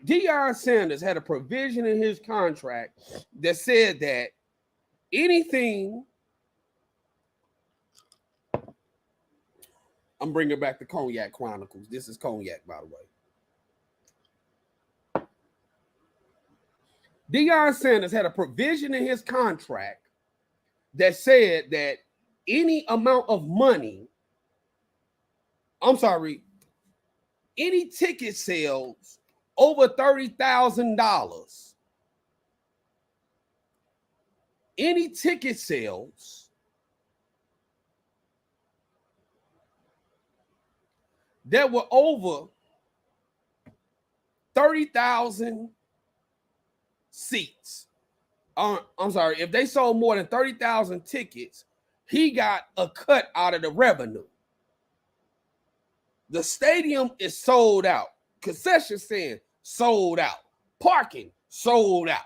Deion Sanders had a provision in his contract that said that anything, I'm bringing back the Cognac Chronicles. This is Cognac, by the way. Deion Sanders had a provision in his contract that said that any amount of money, any ticket sales over $30,000, any ticket sales that were over 30,000 seats. If they sold more than 30,000 tickets, he got a cut out of the revenue. The stadium is sold out. Concession stand sold out. Parking sold out.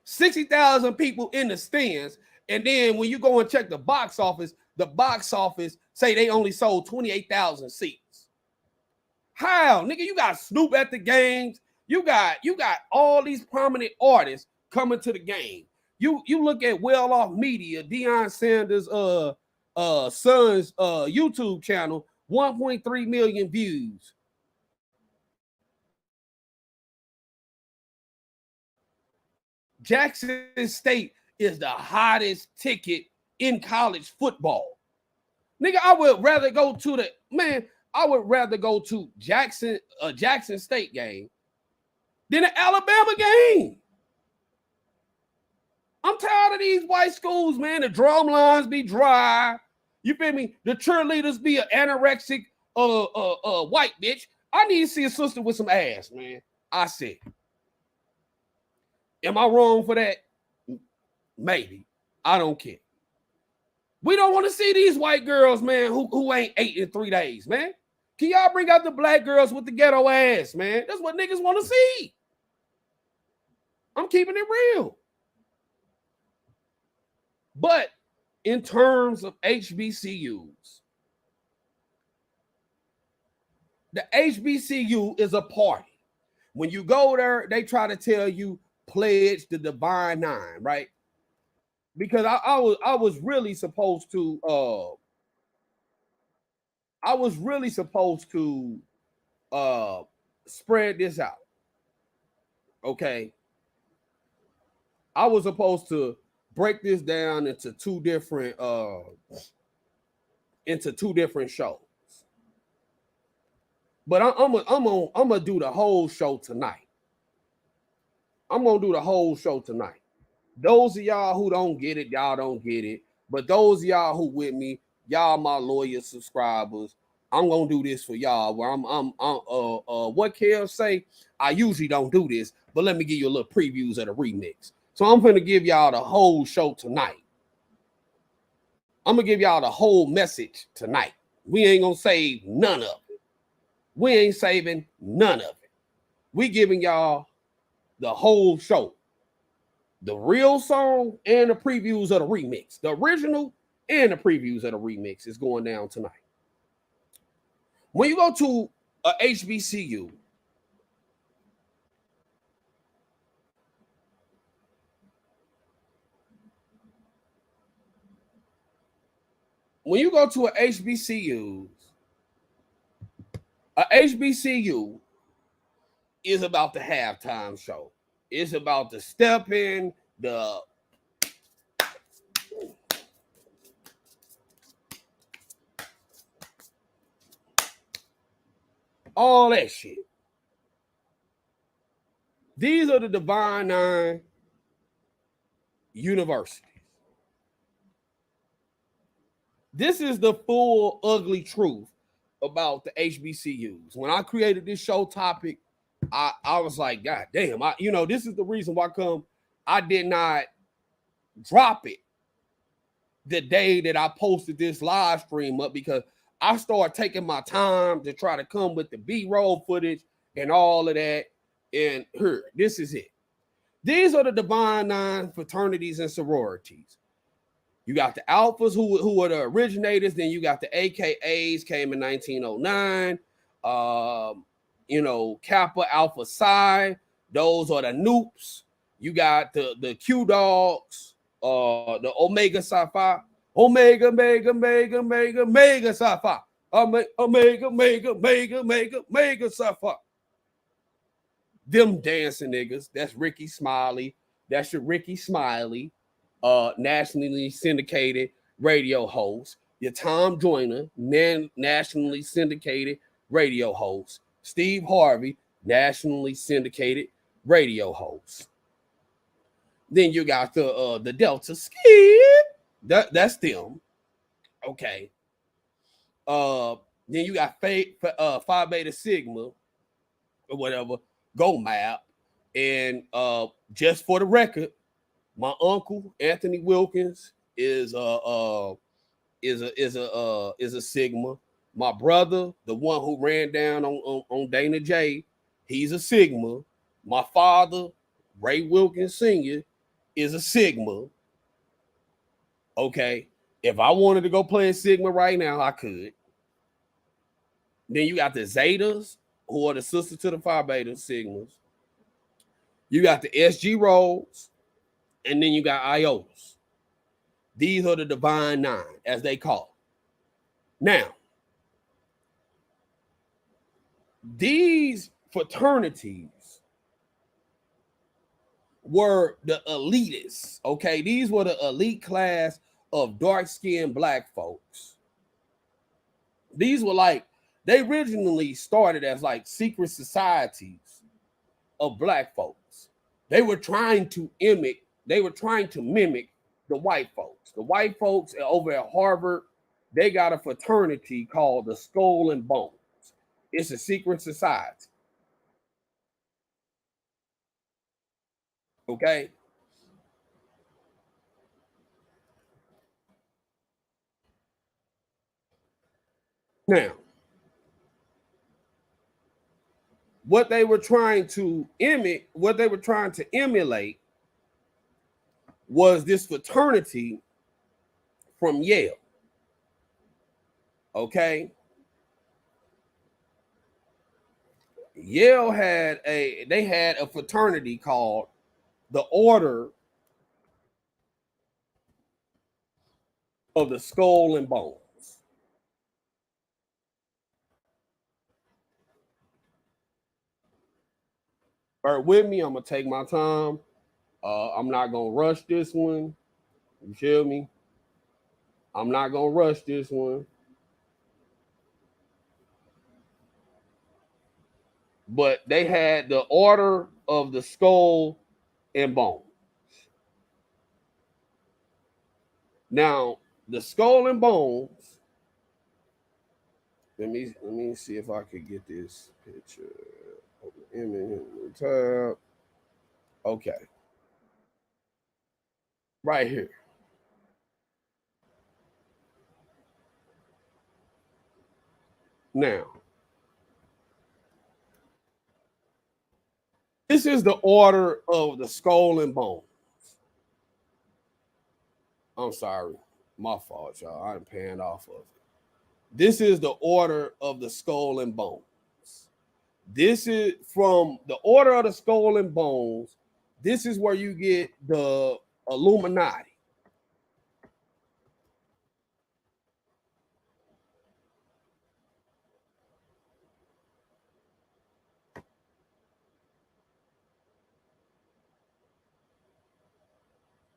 60,000 people in the stands. And then when you go and check the box office say they only sold 28,000 seats. How? Nigga, you got Snoop at the games. You got all these prominent artists coming to the game. You look at Well Off Media, Deion Sanders' son's YouTube channel, 1.3 million views. Jackson State is the hottest ticket in college football. Nigga, I would rather go to Jackson State game than an Alabama game. I'm tired of these white schools, man. The drum lines be dry. You feel me? The cheerleaders be an anorexic white bitch. I need to see a sister with some ass, man. I said. Am I wrong for that? Maybe. I don't care. We don't want to see these white girls, man, who ain't ate in 3 days, man. Can y'all bring out the black girls with the ghetto ass, man? That's what niggas want to see. I'm keeping it real. But in terms of HBCUs, the HBCU is a party. When you go there, they try to tell you pledge the Divine Nine, right? Because I was really supposed to spread this out. Okay. I was supposed to break this down into two different shows. But I'm gonna do the whole show tonight. I'm gonna do the whole show tonight. Those of y'all who don't get it, y'all don't get it. But those of y'all who with me, y'all my loyal subscribers. I'm gonna do this for y'all. Where what Kel say? I usually don't do this, but let me give you a little previews of the remix. So I'm gonna give y'all the whole show tonight. I'm gonna give y'all the whole message tonight. We ain't gonna save none of it. We ain't saving none of it. We giving y'all the whole show. The real song and the previews of the remix. The original and the previews of the remix is going down tonight. When you go to a HBCU, when you go to a HBCU is about the halftime show. It's about the step in, the all that shit. These are the Divine Nine universities. This is the full ugly truth about the HBCUs. When I created this show topic, I was like, God damn, this is the reason why come I did not drop it the day that I posted this live stream up, because I started taking my time to try to come with the B-roll footage and all of that. And here, this is it. These are the Divine Nine fraternities and sororities. You got the Alphas who are the originators. Then you got the AKAs, came in 1909. Kappa Alpha Psi. Those are the Noops. You got the Q Dogs, the Omega Psi Phi. Omega, mega, mega, mega, mega Psi Phi. Omega, mega, mega, mega, mega Psi Phi. Them dancing niggas. That's Ricky Smiley. That's your Ricky Smiley. Nationally syndicated radio host. Your Tom Joyner, nationally syndicated radio host. Steve Harvey, nationally syndicated radio host. Then you got the Delta Skid. That's them. Okay. Then you got Phi Beta Sigma or whatever. Go Map. And just for the record, my uncle Anthony Wilkins is a Sigma. My brother, the one who ran down on Dana J, he's a Sigma. My father, Ray Wilkins Sr., is a Sigma. Okay, if I wanted to go play a Sigma right now, I could. Then you got the Zetas, who are the sister to the Phi Beta Sigmas. You got the SG Rolls, and then you got Iotas. These are the Divine Nine, as they call it. Now, these fraternities were the elitists, okay? These were the elite class of dark-skinned black folks. These were they originally started as secret societies of black folks. They were trying to mimic the white folks. The white folks over at Harvard, they got a fraternity called the Skull and Bones. It's a secret society. Okay. Now, what they were trying to emulate was this fraternity from Yale. Okay. Yale had a fraternity called the Order of the Skull and Bones. Bear with me, I'm gonna take my time. I'm not gonna rush this one. You feel me? I'm not gonna rush this one. But they had the Order of the Skull and Bones. Now, the Skull and Bones. Let me see if I could get this picture. Tab. Okay. Right here. Now, this is the order of the skull and bones. I'm sorry, my fault, y'all. I'm paying off of it. This is the order of the skull and bones. This is from the order of the skull and bones. This is where you get the Illuminati.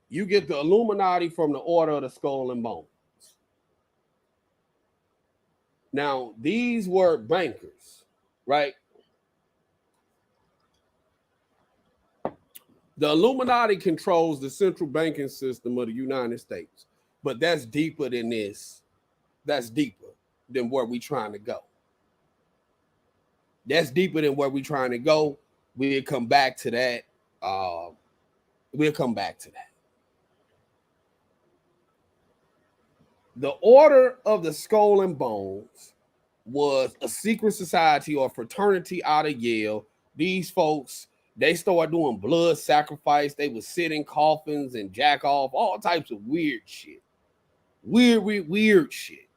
You get the Illuminati from the order of the skull and bones. Now, these were bankers, right? The Illuminati controls the central banking system of the United States, but that's deeper than this. That's deeper than where we're trying to go. That's deeper than where we're trying to go. We'll come back to that. We'll come back to that. The Order of the Skull and Bones was a secret society or fraternity out of Yale. These folks, they started doing blood sacrifice. They would sit in coffins and jack off, all types of weird shit. Weird shit.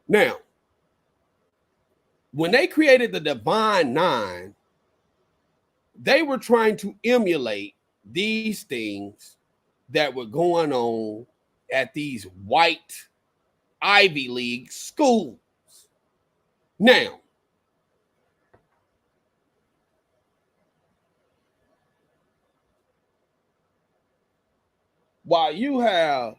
Now, when they created the Divine Nine, they were trying to emulate these things that were going on at these white Ivy League schools. Now, while you have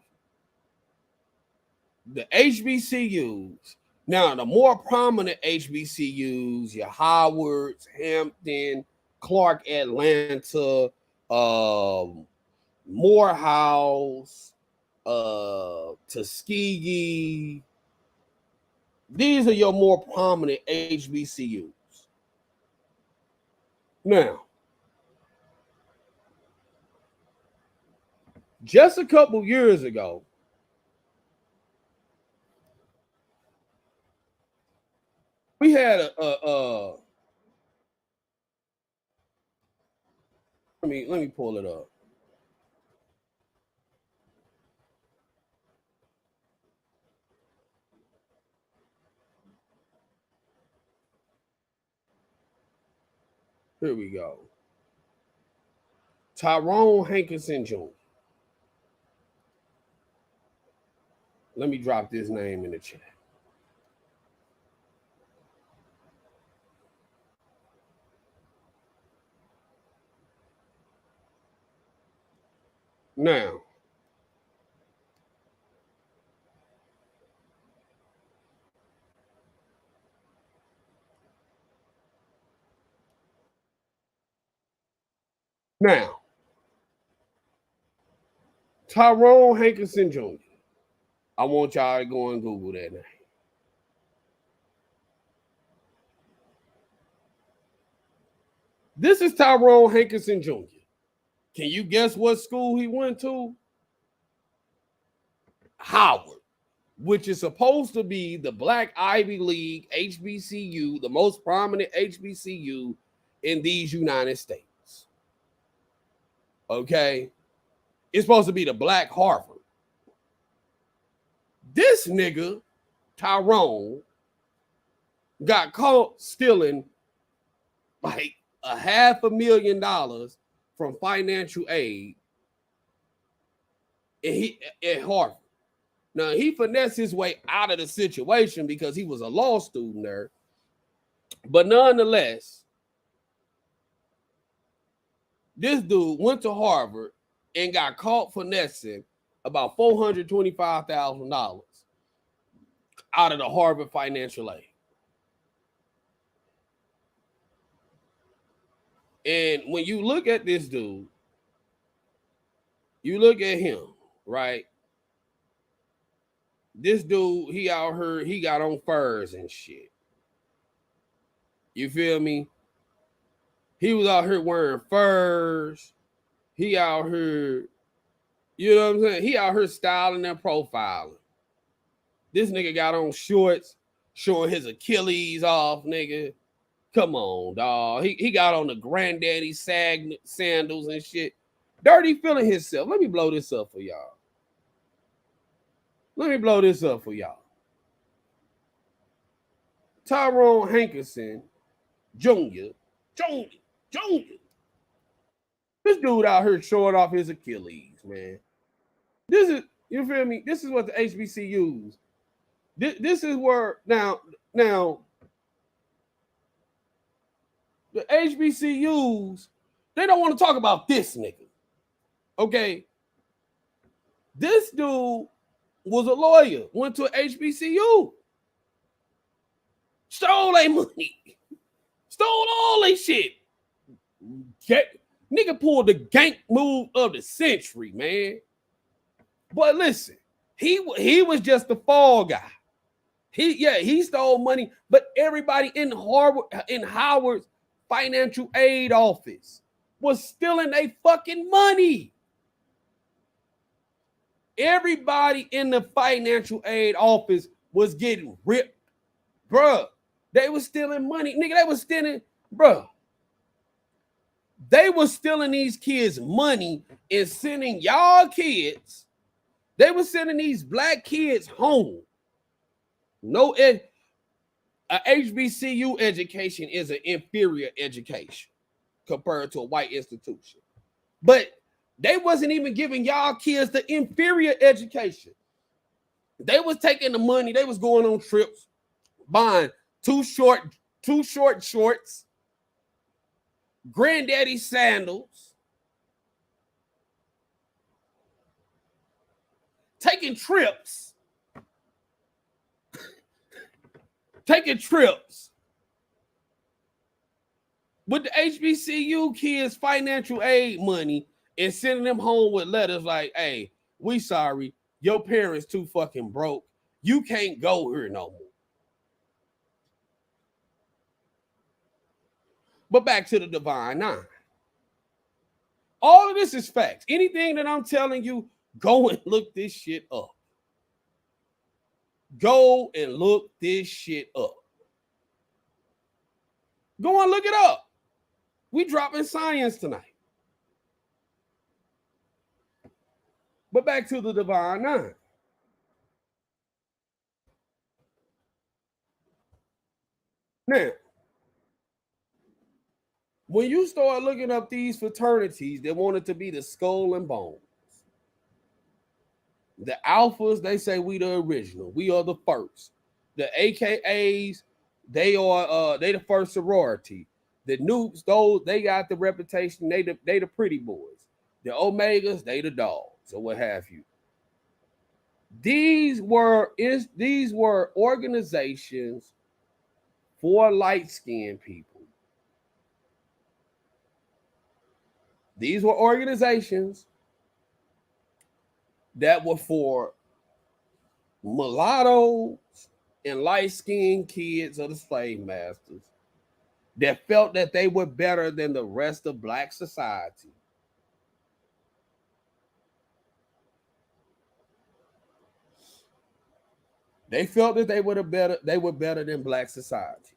the HBCUs, now the more prominent HBCUs, your Howards, Hampton, Clark, Atlanta, Morehouse, Tuskegee. These are your more prominent HBCUs. Now, just a couple years ago, we had let me pull it up. Here we go. Tyrone Hankerson Jr. Let me drop this name in the chat. Now, Tyrone Hankerson Jr. I want y'all to go and Google that name. This is Tyrone Hankerson Jr. Can you guess what school he went to? Howard, which is supposed to be the Black Ivy League HBCU, the most prominent HBCU in these United States. Okay? It's supposed to be the Black Harvard. This nigga, Tyrone, got caught stealing like $500,000 from financial aid at Harvard. Now, he finessed his way out of the situation because he was a law student there. But nonetheless, this dude went to Harvard and got caught finessing about $425,000 out of the Harvard financial aid. And when you look at this dude, you look at him, right? This dude, he out here, he got on furs and shit. You feel me? He was out here wearing furs. He out here, you know what I'm saying? He out here styling and profiling. This nigga got on shorts showing his Achilles off, nigga. Come on, dog. He got on the granddaddy sandals and shit. Dirty feeling himself. Let me blow this up for y'all. Let me blow this up for y'all. Tyrone Hankerson Jr. Jr. This dude out here showing off his Achilles, man. This is, you feel me? This is what the HBCUs. This is where now the HBCUs, they don't want to talk about this nigga. Okay. This dude was a lawyer, went to an HBCU, stole their money, stole all their shit. Nigga pulled the gank move of the century, man. But listen, he was just the fall guy. He stole money, but everybody in Howard's financial aid office was stealing their fucking money. Everybody in the financial aid office was getting ripped, bruh. They was stealing money, nigga. They was stealing, bruh. They was stealing these kids' money and sending y'all kids. They were sending these black kids home. No, a HBCU education is an inferior education compared to a white institution. But they wasn't even giving y'all kids the inferior education. They was taking the money. They was going on trips, buying too short shorts, granddaddy sandals, taking trips with the HBCU kids' financial aid money and sending them home with letters like, hey, we sorry, your parents too fucking broke. You can't go here no more. But back to the Divine Nine. All of this is facts. Anything that I'm telling you, go and look this shit up. Go and look this shit up. Go and look it up. We dropping science tonight. But back to the Divine Nine. Now, when you start looking up these fraternities, they wanted to be the skull and bones. The alphas, they say we the original. We are the first. The AKAs, they the first sorority. The nukes, those they got the reputation. They the pretty boys. The omegas, they the dogs, or what have you. These were organizations for light-skinned people. These were organizations that were for mulattoes and light-skinned kids of the slave masters that felt that they were better than the rest of black society. They felt that they were better than black society.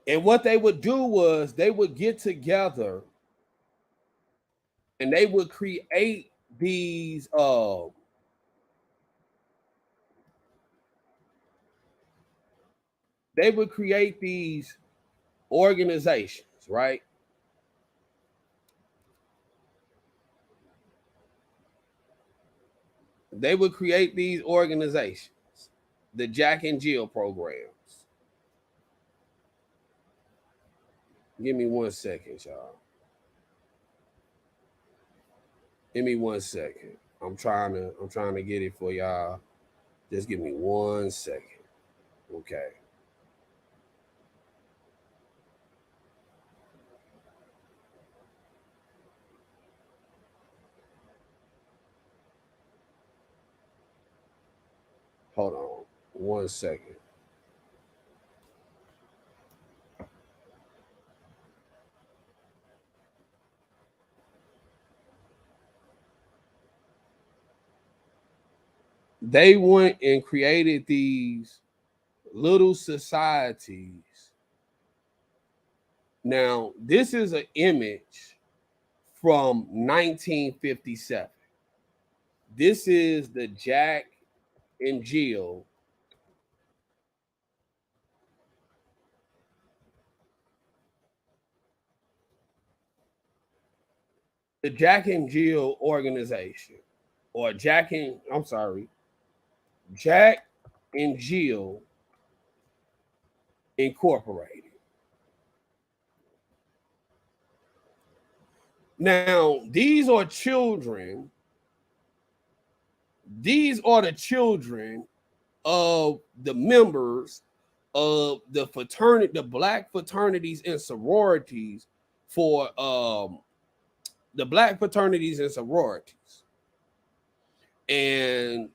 And what they would do was they would get together and they would create these organizations, right? They would create these organizations, the Jack and Jill programs. Give me 1 second, y'all. Give me 1 second. I'm trying to get it for y'all. Just give me 1 second. Okay. Hold on 1 second. they went and created these little societies. Now, this is an image from 1957. This is the Jack and Jill organization, or Jack and Jill Incorporated. Now, these are children. These are the children of the members of the fraternity, the black fraternities and sororities for the black fraternities and sororities. And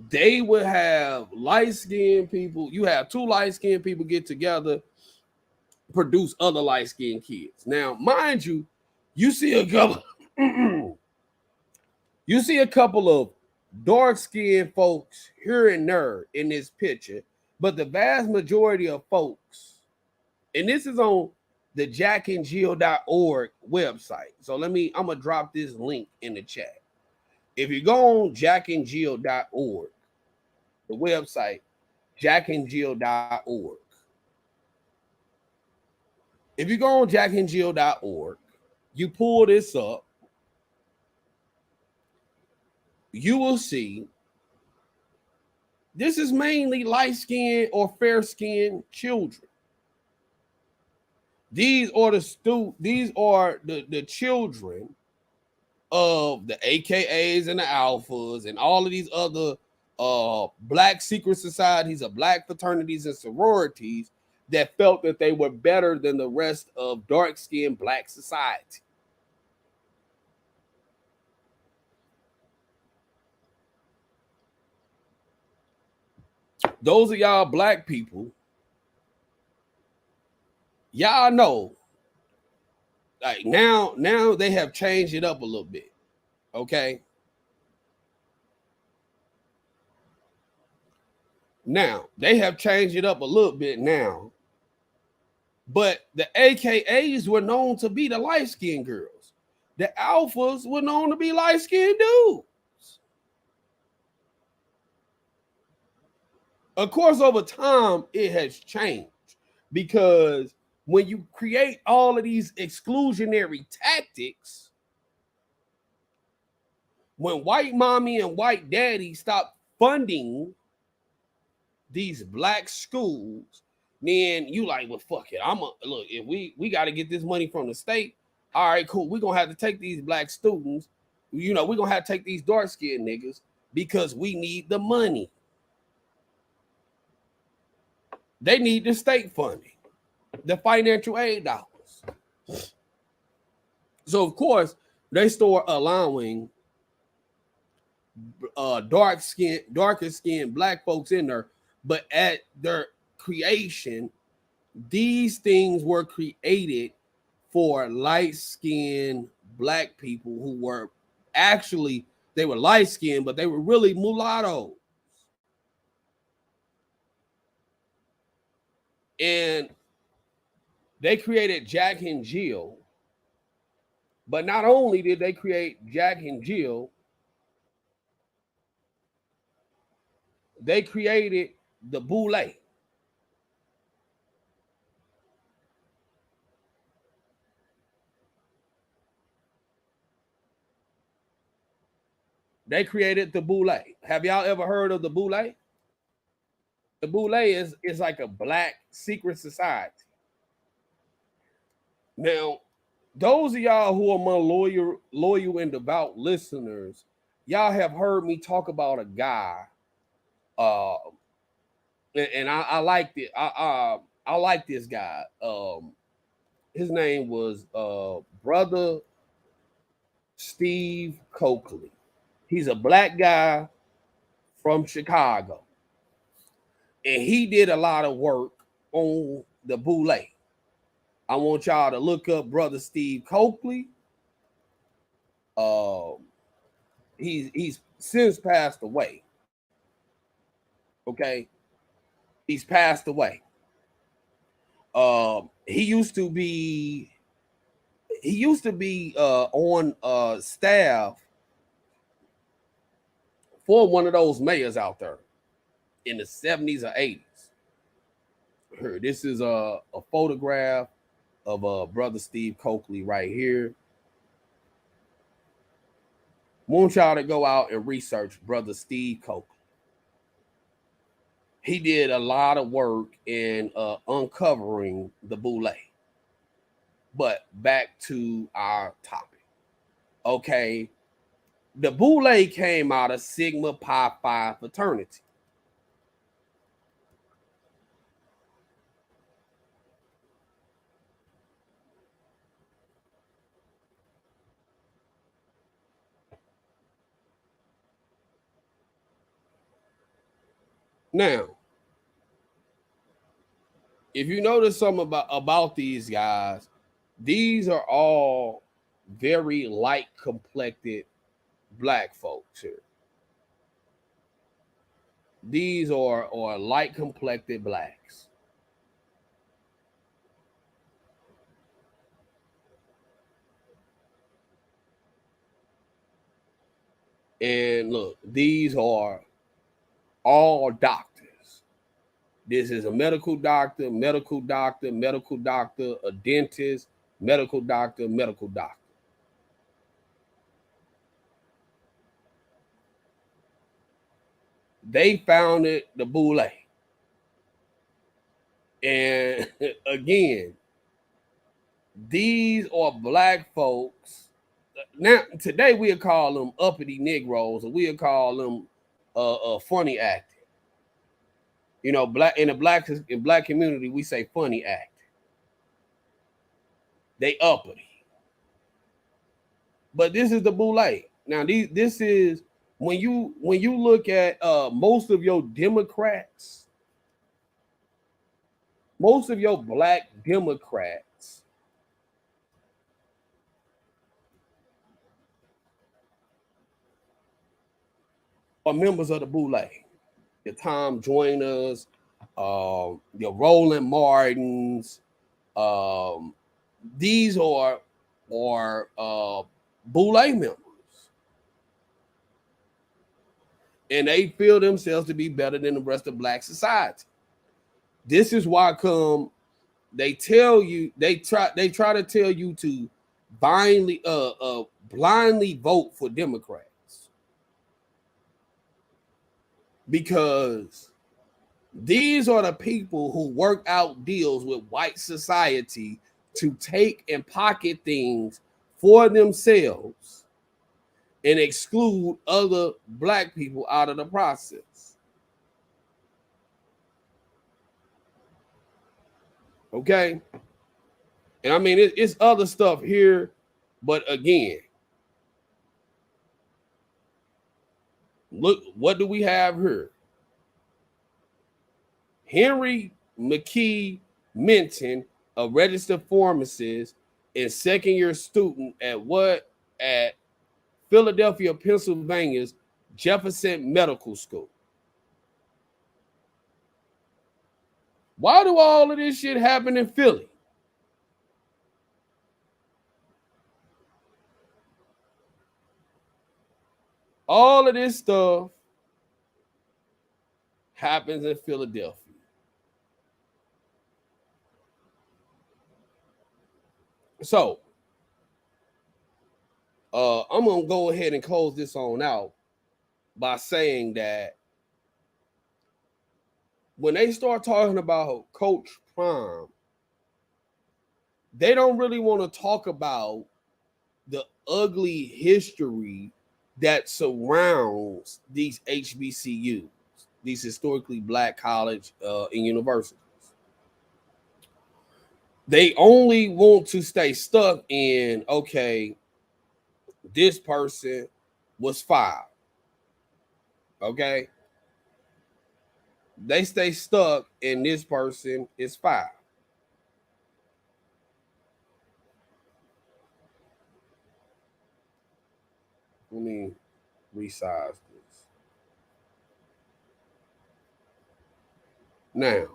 they would have light-skinned people. You have two light-skinned people get together, produce other light-skinned kids. Now, mind you, you see a couple you see a couple of dark-skinned folks here and there in this picture, but the vast majority of folks, and this is on the jackandjill.org website. So I'm gonna drop this link in the chat. If you go on jackandjill.org, the website, jackandjill.org. If you go on jackandjill.org, you pull this up, you will see this is mainly light-skinned or fair-skinned children. These are the children of the AKAs and the alphas and all of these other black secret societies of black fraternities and sororities that felt that they were better than the rest of dark-skinned black society. Those of y'all black people, y'all know, like now they have changed it up a little bit. Okay. Now they have changed it up a little bit now. But the AKAs were known to be the light-skinned girls. The alphas were known to be light-skinned dudes. Of course, over time, it has changed because when you create all of these exclusionary tactics, when white mommy and white daddy stop funding these black schools, then you like, well, fuck it. Look, if we got to get this money from the state, all right, cool. We're going to have to take these black students, we're going to have to take these dark-skinned niggas because we need the money. They need the state funding, the financial aid dollars. So, of course, they start allowing darker skinned black folks in there, but at their creation, these things were created for light-skinned black people who were actually, they were light-skinned, but they were really mulattoes. And they created Jack and Jill. But not only did they create Jack and Jill, they created the Boule. They created the Boule. Have y'all ever heard of the Boule? The Boule is like a black secret society. Now, those of y'all who are my loyal and devout listeners, y'all have heard me talk about a guy, and I like it. I like this guy. His name was Brother Steve Coakley. He's a black guy from Chicago, and he did a lot of work on the Boule. I want y'all to look up Brother Steve Coakley. he's since passed away. Okay, he's passed away. He used to be on staff for one of those mayors out there in the 70s or 80s. Here, this is a photograph of brother Steve Coakley right here. Want y'all to go out and research brother Steve Coakley. He did a lot of work in uncovering the Boule. But back to our topic. Okay, the Boule came out of Sigma Pi Phi fraternity. Now, if you notice something about these guys, these are all very light complected black folks here. These are light complected blacks. And look, these are all doctors. This is a medical doctor, medical doctor, medical doctor, a dentist, medical doctor, medical doctor. They founded the Boule. And again, these are black folks. Now, today we'll call them uppity Negroes, or we'll call them funny acting. You know, in black community, we say funny acting. They uppity. But this is the Boule. Now, this is when you look at most of your Democrats, most of your black Democrats are members of the Boule. Your Tom Joyners, your Roland Martins, these are Boule members. And they feel themselves to be better than the rest of black society. This is why they tell you, they try to tell you to blindly vote for Democrats. Because these are the people who work out deals with white society to take and pocket things for themselves and exclude other black people out of the process. Okay? And I mean, it's other stuff here, but again, look, what do we have here? Henry McKee Minton, a registered pharmacist and second-year student at Philadelphia, Pennsylvania's Jefferson Medical School. Why do all of this shit happen in Philly? All of this stuff happens in Philadelphia. So, I'm going to go ahead and close this on out by saying that when they start talking about Coach Prime, they don't really want to talk about the ugly history that surrounds these HBCUs, these historically black college and universities. They only want to stay stuck in, okay, this person was fired. Okay. They stay stuck in this person is fired. I mean, resize this. Now,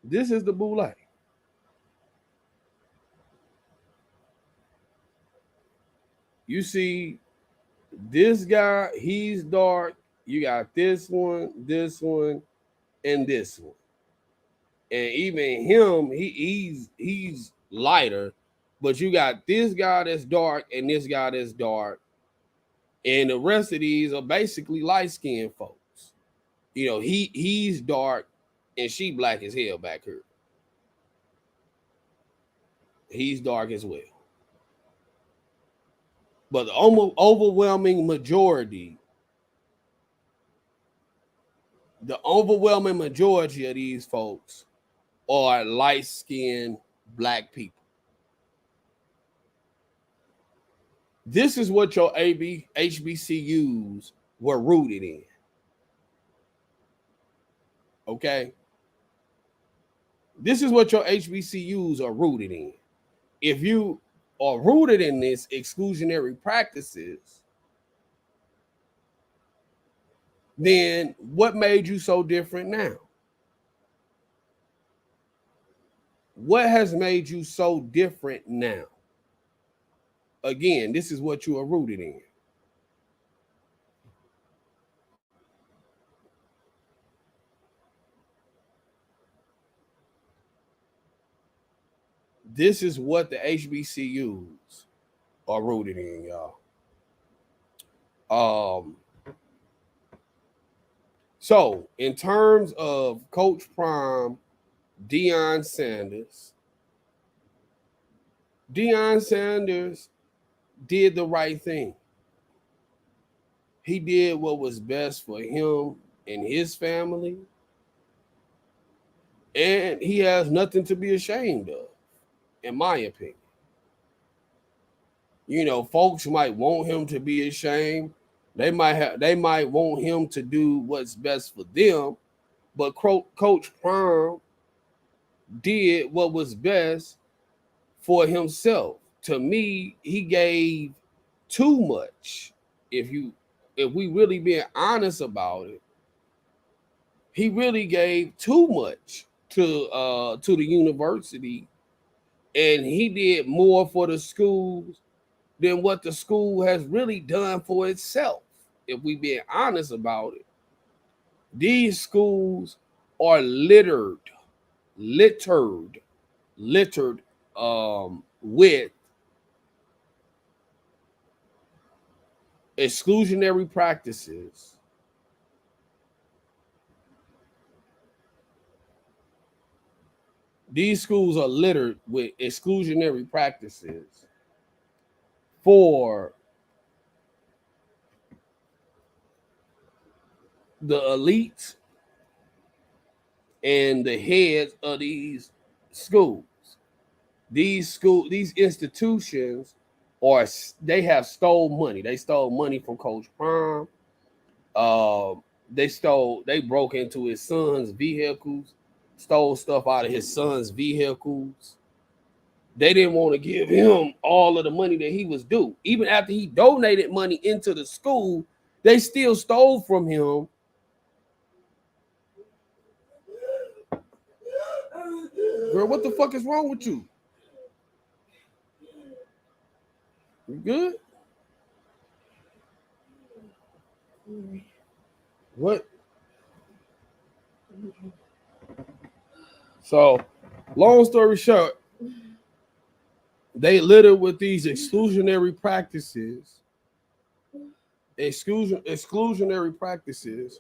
this is the boule. You see this guy, he's dark. You got this one, and this one. And even him, he's lighter, but you got this guy that's dark and this guy that's dark. And the rest of these are basically light-skinned folks. You know, he's dark and she black as hell back here. He's dark as well. But the overwhelming majority of these folks are light-skinned black people. This is what your HBCUs were rooted in. Okay? This is what your HBCUs are rooted in. If you are rooted in this exclusionary practices, then what made you so different now? What has made you so different now? Again, this is what you are rooted in. This is what the HBCUs are rooted in, y'all. So in terms of Coach Prime, Deion Sanders did the right thing. He did what was best for him and his family. And he has nothing to be ashamed of, in my opinion. You know, folks might want him to be ashamed. They might want him to do what's best for them. But Coach Prime did what was best for himself. To me, he gave too much. If we really being honest about it, he really gave too much to the university, and he did more for the schools than what the school has really done for itself. If we being honest about it, these schools are littered with exclusionary practices. These schools are littered with exclusionary practices for the elite and the heads of these schools. These institutions they have stole money. They stole money from Coach Prime. They broke into his son's vehicles, stole stuff out of his son's vehicles. They didn't want to give him all of the money that he was due. Even after he donated money into the school, they still stole from him. Girl, what the fuck is wrong with you? You good? What? So, long story short, they litter with these exclusionary practices, exclusionary practices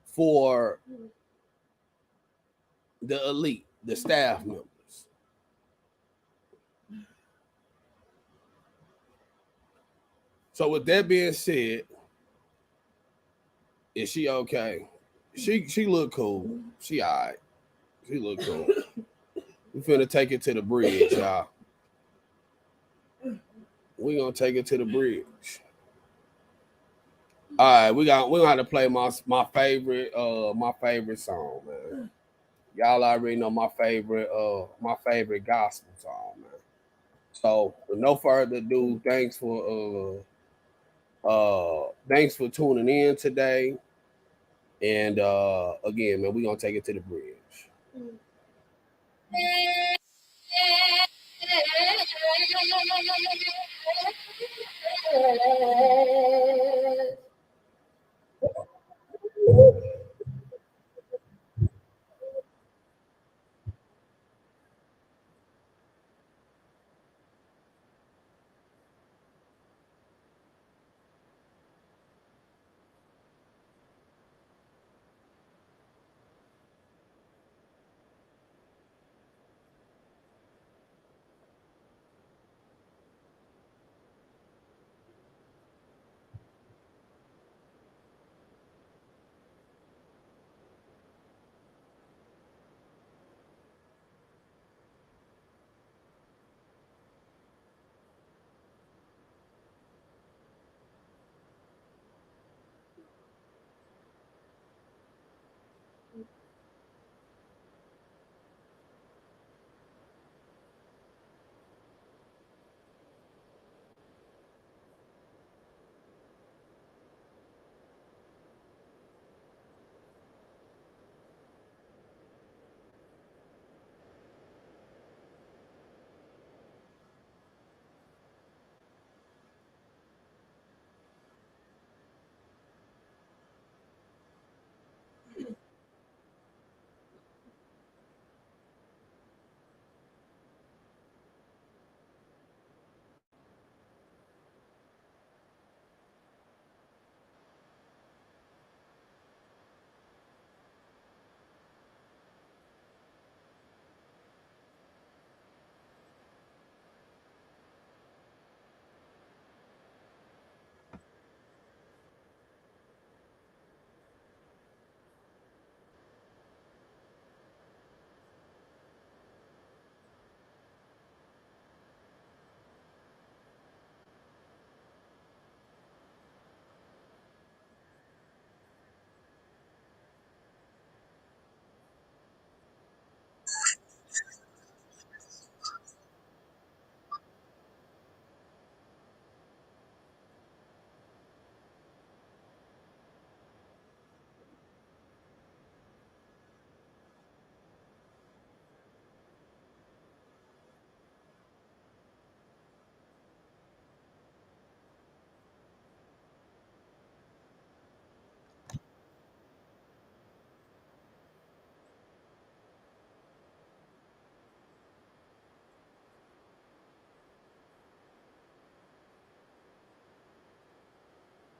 for the elite, the staff members. So with that being said, is she okay? She look cool. She all right. She look cool. We finna take it to the bridge, y'all. We gonna take it to the bridge. All right, we're gonna have to play my favorite song, man. Y'all already know my favorite gospel song, man. So with no further ado, thanks for tuning in today. And again, man, we're gonna take it to the bridge.